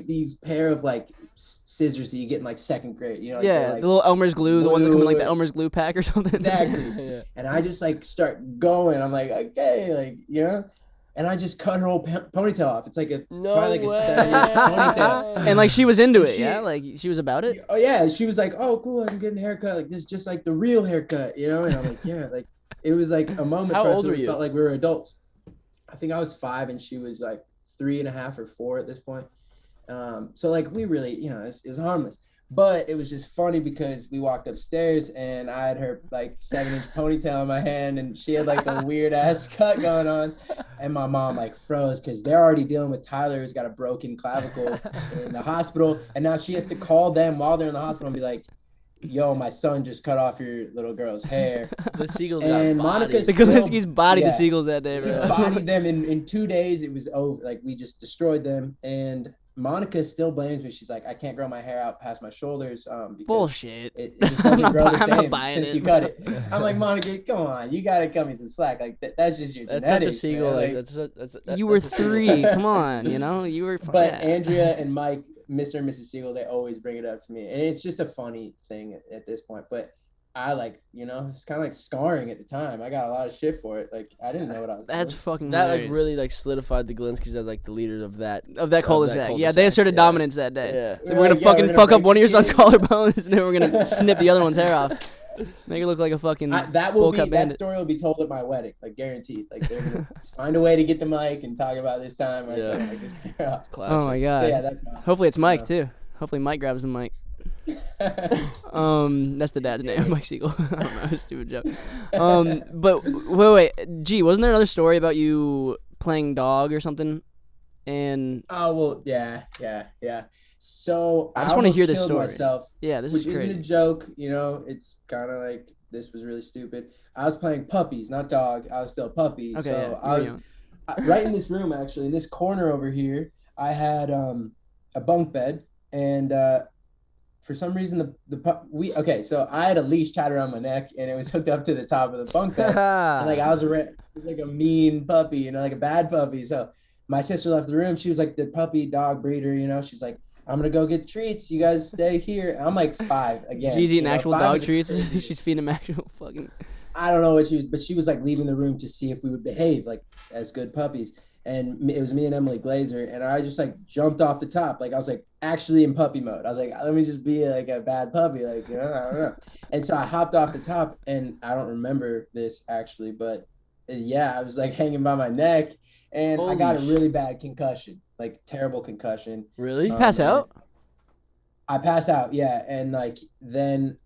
these pair of like scissors that you get in like second grade, you know? Like, Yeah, they're, like, the little Elmer's glue, the ones that come in like the glue. Elmer's glue pack or something. Exactly. Yeah. And I just like start going. I'm like, okay, like, you know? And I just cut her whole ponytail off. It's like No probably like a way. 7-inch ponytail. And like she was into it, She- yeah? Like she was about it? Oh yeah, she was like, "Oh, cool, I'm getting a haircut. Like this is just like the real haircut, you know?" And I'm like, "Yeah." Like it was like a moment How for us old where were we you? felt like we were adults. I think I was 5 and she was like 3.5 or 4 at this point. So like we really, you know, it was harmless. But it was just funny because we walked upstairs and I had her like 7-inch ponytail in my hand and she had like a weird ass cut going on. And my mom like froze because they're already dealing with Tyler who's got a broken clavicle in the hospital. And now she has to call them while they're in the hospital and be like, yo, my son just cut off your little girl's hair. The Seagulls And got bodied. Monica's The still- Glinskys bodied yeah. the Seagulls that day, bro. Bodied them in 2 days. It was over. Like we just destroyed them. And Monica still blames me. She's like, I can't grow my hair out past my shoulders. Because Bullshit. it just doesn't grow the I'm not same buying since it. you cut it. I'm like, Monica, come on, you gotta cut me some slack. Like that's just your That's such genetics. a Seagull. man. Like, Like, that's You were that's a Seagull. 3. Come on, you know? You were but yeah. Andrea and Mike Mr. and Mrs. Siegel, they always bring it up to me, and it's just a funny thing at this point. But I like, it's kind of like scarring at the time. I got a lot of shit for it. Like I didn't know what I was That's doing. fucking That hilarious. like really like solidified the Glinskys as like the leaders of that cul-de-sac. Yeah, they asserted dominance that day. Yeah. So We're we're gonna like, yeah, fucking we're gonna fuck up break one of your the son's kid. collarbones, and then we're gonna snip the other one's hair off. Make it look like a fucking That bull cut that bandit. story will be told at my wedding, like guaranteed. Like they're gonna find a way to get the mic and talk about this time. Right Yeah. there, like this hair off. Classic. Oh my So god. yeah, that's my. Hopefully it's Mike too. Hopefully Mike grabs the mic. That's the dad's name, Mike Siegel. I don't know, stupid joke. But wait, gee, wasn't there another story about you playing dog or something? And Oh well, yeah. So I just wanna almost hear this killed story. myself, yeah, this which is isn't a crazy. joke. It's kind of like this was really stupid. I was playing puppies, not dog. I was still a puppy. Okay, so yeah, I you was were right in this room, actually, in this corner over here. I had a bunk bed, and for some reason so I had a leash tied around my neck, and it was hooked up to the top of the bunk bed. And, like I was like a mean puppy, like a bad puppy. So my sister left the room. She was like the puppy dog breeder, She's like, I'm gonna go get treats. You guys stay here. And I'm like 5 again. She's eating actual 5 dog is a treats. crazy- She's feeding him actual fucking. I don't know what she was, but she was like leaving the room to see if we would behave like as good puppies. And it was me and Emily Glazer, and I just like jumped off the top. Like I was like actually in puppy mode. I was like, let me just be like a bad puppy, like I don't know. And so I hopped off the top, and I don't remember this actually, but yeah, I was like hanging by my neck, and I got a Holy really bad concussion, like terrible concussion. Really? You pass out? I passed out, yeah, and like then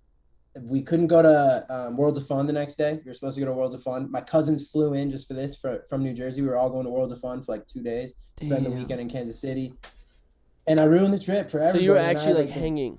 we couldn't go to Worlds of Fun the next day. We were supposed to go to Worlds of Fun. My cousins flew in just for this from New Jersey. We were all going to Worlds of Fun for like 2 days, spend the Damn. weekend in Kansas City, and I ruined the trip for So everybody. you were and I actually had, like hanging.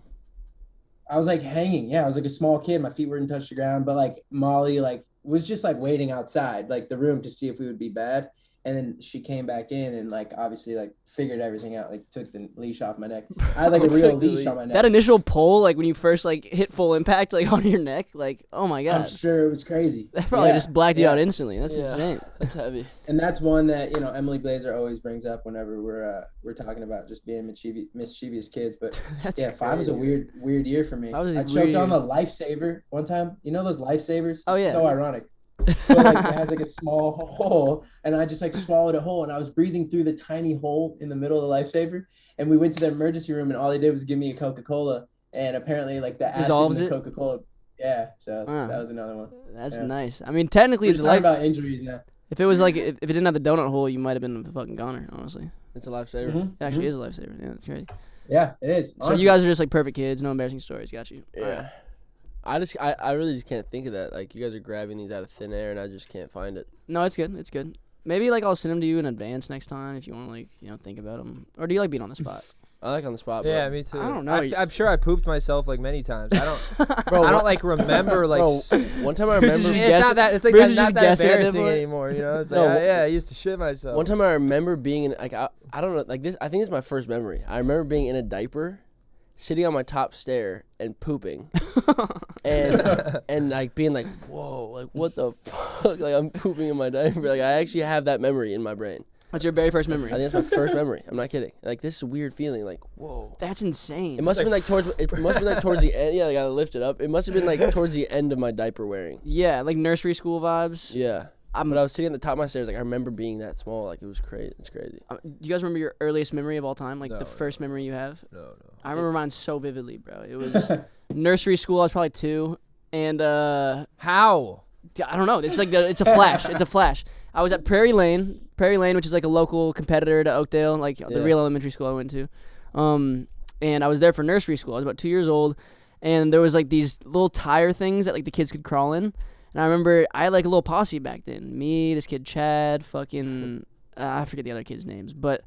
I was like hanging, yeah. I was like a small kid. My feet wouldn't touch the ground, but like Molly like was just like waiting outside like the room to see if we would be bad. And then she came back in and like obviously like figured everything out, like took the leash off my neck. I had like a real Took the leash leash. on my neck. That initial pull, like when you first like hit full impact, like on your neck, like oh my I'm god, sure it was crazy. that probably Yeah, just blacked you yeah. out instantly. That's Yeah. insane. That's heavy. And that's one that Emily Glazer always brings up whenever we're talking about just being mischievous kids. But That's yeah, 5 was a crazy. weird year for me. That was a I weird choked on year. the lifesaver one time. You know those lifesavers? Oh, yeah. It's so ironic. But like it has like a small hole, and I just like swallowed a hole, and I was breathing through the tiny hole in the middle of the lifesaver. And we went to the emergency room, and all they did was give me a Coca-Cola, and apparently like the acid Dissolves in it? the Coca-Cola. Yeah, so Wow. that was another one. That's Yeah. nice. I mean, technically, We're it's just a talking life. about injuries now. If it was like if it didn't have the donut hole, you might have been a fucking goner. Honestly, It's a lifesaver. Mhm, it actually mhm. is a lifesaver. Yeah, that's crazy. Yeah, it is. So you guys are just like perfect kids, no embarrassing stories. Got you. All Yeah. right. I really just can't think of that. Like you guys are grabbing these out of thin air, and I just can't find it. No, it's good. It's good. Maybe like I'll send them to you in advance next time if you want to like think about them. Or do you like being on the spot? I like on the spot, bro. Yeah, me too. I don't know. I'm sure I pooped myself like many times. I don't. Bro, I don't like remember like. Bro, one time I Bruce is remember. just It's guessing- not that. It's like Bruce is not just that guessing at that embarrassing point. anymore. It's No, like I used to shit myself. One time I remember being in like I don't know like this. I think it's my first memory. I remember being in a diaper, sitting on my top stair and pooping, and like being like, whoa, like what the fuck? Like I'm pooping in my diaper. Like I actually have that memory in my brain. That's your very first memory. I think that's my first memory. I'm not kidding. Like this is a weird feeling. Like whoa. That's insane. It must have been like towards. It must have been like towards the end. Yeah, like I lift it up. It must have been like towards the end of my diaper wearing. Yeah, like nursery school vibes. Yeah. I'm- But I was sitting at the top of my stairs. Like I remember being that small. Like it was crazy. It's crazy. Do you guys remember your earliest memory of all time? Like No, the first memory you have? No. I remember mine so vividly, bro. It was nursery school. I was probably 2, and How? I don't know. It's like it's a flash. It's a flash. I was at Prairie Lane, which is like a local competitor to Oakdale, like the Yeah. real elementary school I went to. And I was there for nursery school. I was about 2 years old, and there was like these little tire things that like the kids could crawl in. And I remember I had like a little posse back then. Me, this kid Chad, fucking I forget the other kids' names, but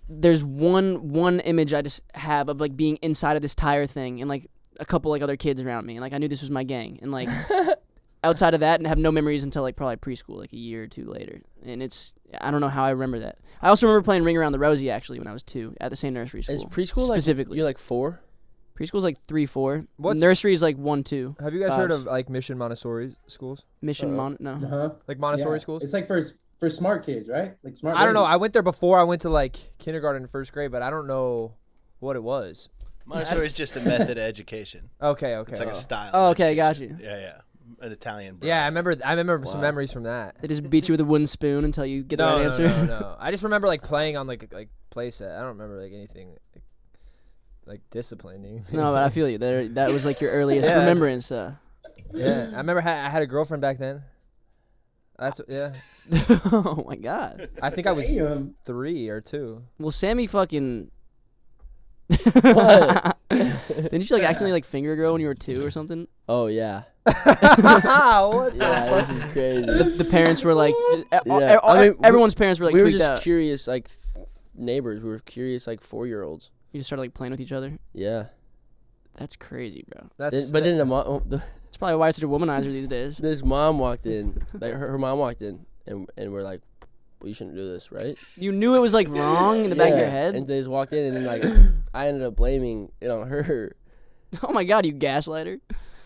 there's one image I just have of like being inside of this tire thing and like a couple like other kids around me, and like I knew this was my gang, and like outside of that, and have no memories until like probably preschool, like a year or 2 later. And I don't know how I remember that. I also remember playing Ring Around the Rosie actually when I was 2 at the same nursery school. Is preschool like specifically? You're like 4. Preschool's like 3, 4. What's- Nursery is like 1, 2. Have you guys 5. heard of like Mission Montessori schools? Mission Uh-uh. no. Uh-huh. Like Montessori Yeah. schools? It's like for smart kids, right? Like smart. I don't know. babies. I went there before. I went to like kindergarten and first grade, but I don't know. what it was. Montessori is just a method of education. Okay. It's like a style. Oh, of okay, got education. Yeah. An Italian brand. Yeah, I remember some Wow. memories from that. They just beat you with a wooden spoon until you get the right answer. No. I just remember like playing on like play set. I don't remember like anything like disciplining. No, but I feel you. That was like your earliest Yeah. remembrance. Yeah, I remember I had a girlfriend back then. Yeah. Oh my god. I think I was Damn. 3 or 2. Well, Sammy fucking. What? Didn't you like accidentally like finger a girl when you were 2 or something? Oh yeah. What? Yeah, this is crazy. The parents were like, Yeah. I mean, everyone's parents were like we were tweaked just out. curious, like neighbors. We were curious, like 4-year-olds. You just started like playing with each other. Yeah. That's crazy, bro. But then That's probably why you're such a womanizer these days. this mom walked in, like her mom walked in, and we're like, well, you shouldn't do this, right? You knew it was like wrong in the back of your head. And they just walked in, and then like I ended up blaming it on her. Oh my god, you gaslighter.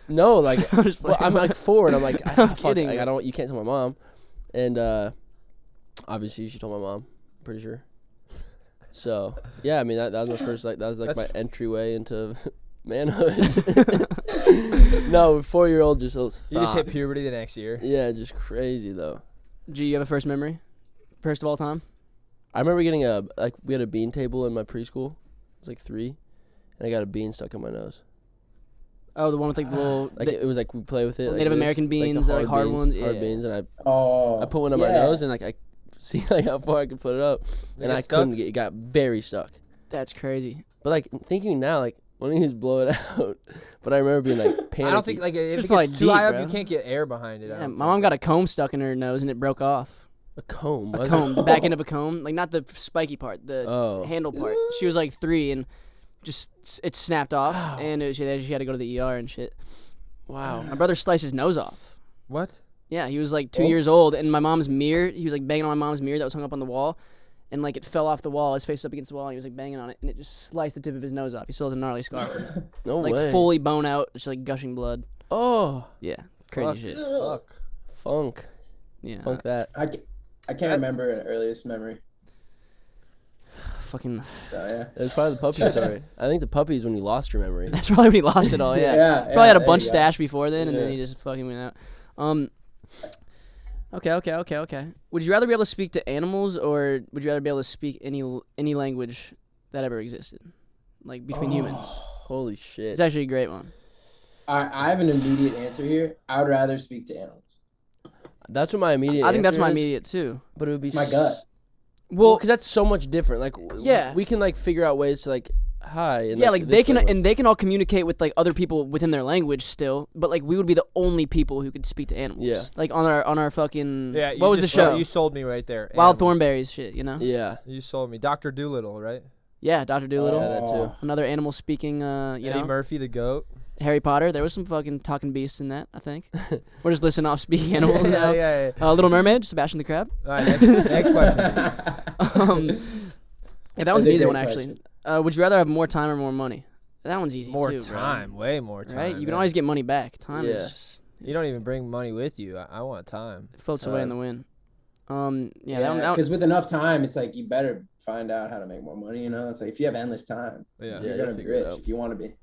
No, like I'm just well, playing. I'm like 4, and I'm like, I'm fuck, kidding, like, bro. I don't. You can't tell my mom, and obviously she told my mom. I'm pretty sure. So yeah, I mean that was my first like my entryway into manhood. No, 4-year-old just You just hit puberty the next year. Yeah, just crazy though. G, you have a first memory? First of all time? I remember getting we had a bean table in my preschool. I was like 3, and I got a bean stuck in my nose. Oh, the one with like the little Like it was like we play with it. Native like American the beans, they're, like, hard beans, ones, hard yeah. beans, and I put one on my yeah. nose, and like I see like how far I could put it up, and get I stuck? couldn't get. It got very stuck. That's crazy. But like thinking now, like why don't you just blow it out? But I remember being like panicky. I don't think like if It's it probably gets too deep, high up, bro. you can't get air behind it. I Yeah, don't my think. mom got a comb stuck in her nose and it broke off. a comb. A was it? comb, the back end of a comb, like not the spiky part, the Oh. handle part. She was like 3 and just it snapped off, Wow. and she had to go to the ER and shit. Wow. My brother sliced his nose off. What? Yeah, he was like 2 Oh. years old, and my mom's mirror, he was like banging on my mom's mirror that was hung up on the wall, and like it fell off the wall. His face was up against the wall, and he was like banging on it, and it just sliced the tip of his nose off. He still has a gnarly scar, from it. No like way. fully bone out, just like gushing blood. Oh, Yeah, crazy Fuck. shit. Fuck. funk. Yeah, Funk that. I can't remember an earliest memory. fucking. So yeah. It was probably the puppy story. I think the puppy is when you lost your memory. That's probably when he lost it all. Yeah, Yeah, probably had a there bunch you go. stashed before then, and then Yeah. he just fucking went out. Okay. Would you rather be able to speak to animals, or would you rather be able to speak any language that ever existed, like between humans? Holy shit. It's actually a great one. I have an immediate answer here. I would rather speak to animals. That's what my immediate. I think that's answer my is, immediate too. But it would be My gut. Well, because that's so much different. Like, Yeah. we can like figure out ways to like hi. And, Yeah, like this they can, language. and they can all communicate with like other people within their language still, but like we would be the only people who could speak to animals. Yeah. Like on our fucking. Yeah. What was the show? You sold me right there. Wild Animals. Thornberries shit, you know? Yeah. You sold me. Dr. Doolittle, right? Yeah, Dr. Doolittle. Yeah, that too. Another animal speaking, you Eddie know? Murphy, the goat. Harry Potter. There was some fucking talking beasts in that, I think. We're just listing off speaking animals now. yeah. Little Mermaid, Sebastian the Crab. All right, next question. Yeah, that one's an a easy great one, actually. Would you rather have more time or more money? That one's easy, More too, bro. time, way more time. Right? You can yeah. always get money back. Time Yeah. is just, You don't even bring money with you. I want time. it floats away in the wind. Yeah, that one, Because with enough time, it's like you better find out how to make more money. You know, it's like if you have endless time, Yeah. Yeah, you're you'll gonna be figure it rich out. if you want to be.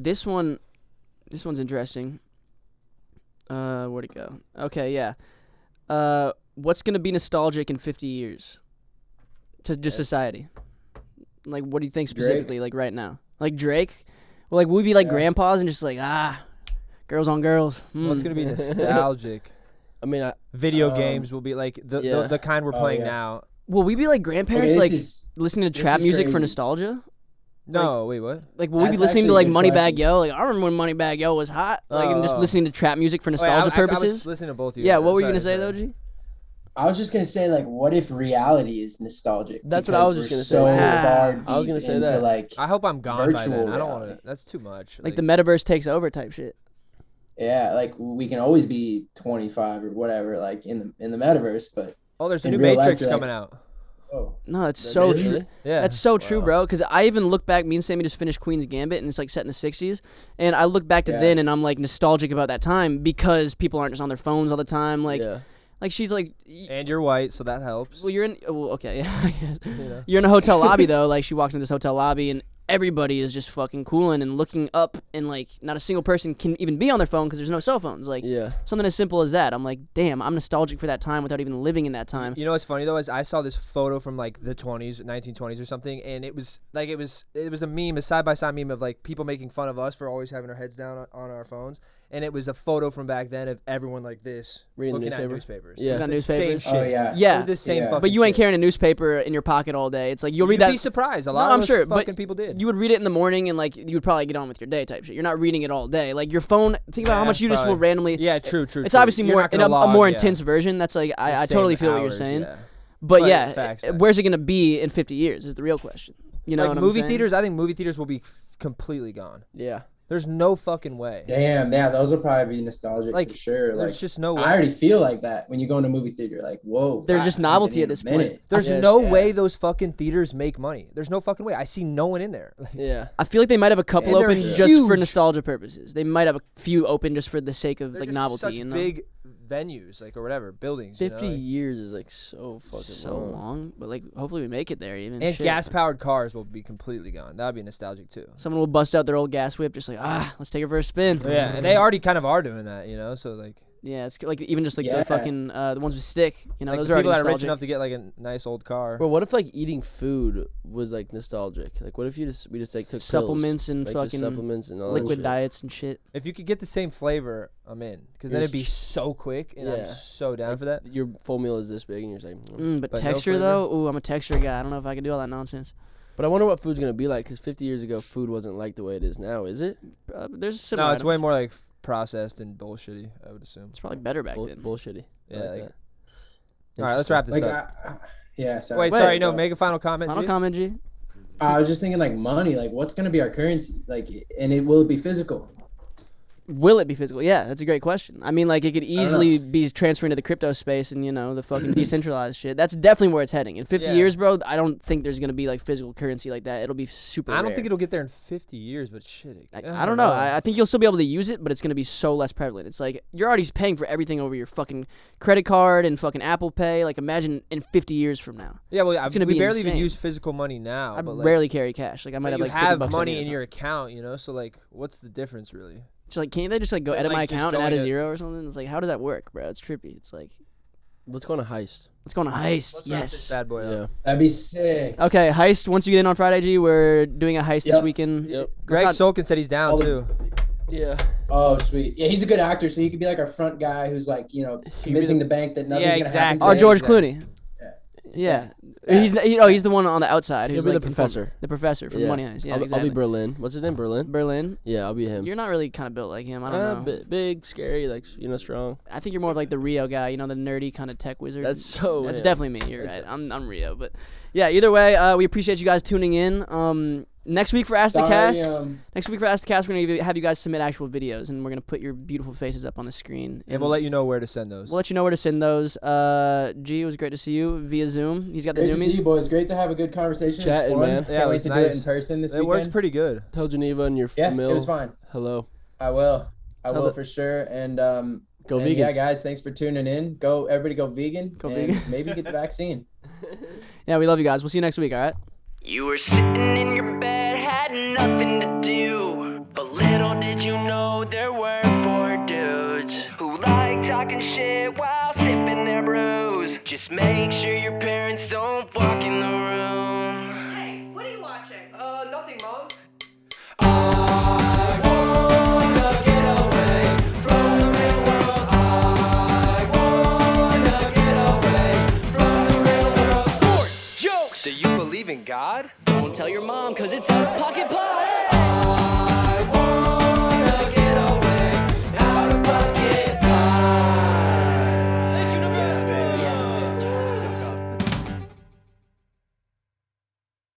this one's interesting. Where'd it go? Okay, yeah. What's gonna be nostalgic in 50 years to just society? Like, what do you think specifically? Like right now, like Drake. Well, like would we be like Yeah. grandpas and just like girls on girls. What's gonna be nostalgic? I mean, Video games will be like Yeah. the kind we're Oh, playing yeah. now. Will we be like grandparents, like listening to this trap is music for crazy. nostalgia? No, wait, what? Like, will we be That's listening to actually like a good Moneybag question. Yo? Like, I remember when Moneybag Yo was hot. Like, and just Oh. listening to trap music for Wait, nostalgia I purposes. was listening to both of you. Yeah, what were you Sorry, gonna say sorry. though, G? I was just gonna say, like, what if reality is nostalgic? That's what I Because was just we're gonna say. so Wow. far I was gonna deep say into, that. Like, I hope I'm gone by then. Virtual I don't want to. reality. That's too much. Like the metaverse takes over type shit. yeah, like we can always be 25 or whatever, like in the metaverse, but Oh, there's a in new real life, Matrix you're like- coming out. oh, No, it's That's so it? true. Yeah. That's so true, Wow. bro. Because I even look back. Me and Sammy just finished Queen's Gambit, and it's like set in the '60s. And I look back to Yeah. then, and I'm like nostalgic about that time because people aren't just on their phones all the time. Like, yeah. like she's like, And you're white, so that helps. well, you're in. Well, okay, yeah. I guess. You know. You're in a hotel lobby though. Like she walks into this hotel lobby, and everybody is just fucking cooling and looking up, and like not a single person can even be on their phone because there's no cell phones. Like something as simple as that. I'm like, damn, I'm nostalgic for that time without even living in that time. You know what's funny though is I saw this photo from like the 1920s or something, and it was a meme, a side by side meme of like people making fun of us for always having our heads down on our phones. And it was a photo from back then of everyone like this reading looking newspaper? at newspapers. Yeah. It was On the newspapers? same shit. Oh, yeah. Yeah. It was the same fucking But you ain't shit. carrying a newspaper in your pocket all day. It's like you'll read You'd that. be surprised. A No, lot I'm of sure, those but fucking people did. You would read it in the morning and like you would probably get on with your day type shit. You're not reading it all day. Like your phone. Think about how Yeah, much you just will probably. randomly. Yeah, true. It's obviously You're more not in gonna a log, more yeah. intense version. That's like I The totally same feel what you're hours, saying. yeah. But But yeah, facts. where's it gonna be in 50 years is the real question. You know Like what I'm movie saying? theaters, I think movie theaters will be completely gone. Yeah. There's no fucking way. Damn, yeah, those will probably be nostalgic Like, for sure. There's Like, just no way. I already feel like that when you go into a movie theater. Like, whoa, They're I just haven't novelty been at in a this point. minute. There's Yeah. no Yeah. way those fucking theaters make money. There's no fucking way. I see no one in there. Like, Yeah. I feel like they might have a couple And they're open just for huge. nostalgia purposes. They might have a few open just for the sake of they're like just novelty. such You know? big venues, like or whatever, buildings. 50 you know? years is like so fucking so long. long, but like hopefully we make it there even. And Shit. gas-powered cars will be completely gone. That'd be nostalgic too. Someone will bust out their old gas whip, just like let's take it for a spin. Yeah, and they already kind of are doing that, you know. So like, Yeah, it's like even just like Yeah. the fucking the ones with stick. You know, like those the are people already that are rich nostalgic. enough to get like a nice old car. Bro, what if like eating food was like nostalgic? Like, what if we just like took Supplements and pills, like, just fucking supplements and all liquid that shit. diets and shit. If you could get the same flavor, I'm in. Because then It's it'd be so quick, and I'm yeah. so down for that. Your full meal is this big, and you're just like. But But no texture flavor? though, ooh, I'm a texture guy. I don't know if I can do all that nonsense. But I wonder what food's gonna be like, because 50 years ago, food wasn't like the way it is now, is it? There's similar No, it's items. way more like processed and bullshitty, I would assume. It's probably better back then. Bullshitty. I Yeah. like Like, that. all right, let's wrap this Like, up. yeah. Sorry. Wait, sorry, no, make a final comment. Final G? comment, G. I was just thinking like money. Like, what's gonna be our currency? Like, and it will be physical. Will it be physical? Yeah, that's a great question. I mean, like, it could don't know. easily be transferring to the crypto space and, you know, the fucking decentralized shit. That's definitely where it's heading. In 50 Yeah. years, bro, I don't think there's going to be, like, physical currency like that. It'll be super I don't rare. think it'll get there in 50 years, but shit. I don't know. I think you'll still be able to use it, but it's going to be so less prevalent. It's like, you're already paying for everything over your fucking credit card and fucking Apple Pay. Like, imagine in 50 years from now. Yeah, well, It's gonna we be barely even insane. use physical money now. I but like, rarely carry cash. Like, I might but have, you like, 50 have bucks money on me or in your something. account, you know. So like, what's the difference really? It's like, can't they just, like, go But, edit my like, just account and add a going to- zero or something? It's like, how does that work, bro? It's trippy. It's like, Let's go on a heist. let's go on a heist. Let's wrap this Yes. bad boy Yeah. up. That'd be sick. Okay, heist. Once you get in on Friday, G, we're doing a heist this Yep. weekend. Yep. Greg not- Solkin said he's down All the- too. Yeah. Oh, sweet. Yeah, he's a good actor, so he could be like our front guy who's like, you know, convincing the bank that nothing's Yeah, gonna exactly. happen. Or to George exactly. Clooney. Yeah. Yeah. He's the one on the outside. He'll who's be the like professor. The professor from Yeah. Money Heist. Yeah, I'll exactly. be Berlin. What's his name? Berlin? Berlin. Yeah, I'll be him. You're not really kind of built like him. I don't know. Big, scary, like, strong. I think you're more of like the Rio guy. You know, the nerdy kind of tech wizard. That's so. That's him. definitely me. You're right. I'm Rio, but yeah. Either way, we appreciate you guys tuning in. Next week for Ask the Cast. Next week for Ask the Cast, we're gonna have you guys submit actual videos, and we're gonna put your beautiful faces up on the screen. And we'll let you know where to send those. We'll let you know where to send those. G, it was great to see you via Zoom. He's got the Great to see Zoomies. you, boys. Great to have a good conversation. Chatting, It's fun. man. Can't Yeah, it wait was to do it in nice. person this It weekend. worked pretty good. Tell Geneva and your Yeah, famil. it was fine. Hello. I will. I Tell will the- for sure. And Go and vegans. yeah, guys, thanks for tuning in. Everybody go vegan. Go and vegan. Maybe get the vaccine. Yeah, we love you guys. We'll see you next week. All right. You were sitting in your bed, had nothing to do. But little did you know there were 4 dudes who like talking shit while sipping their brews. Just make sure your parents don't walk in the room. Hey, what are you watching? Nothing, Mom. I wanna get away from the real world. I wanna get away from the real world. Sports, jokes. Do you believe in God? Don't tell your mom, cause it's out of pocket pie. I wanna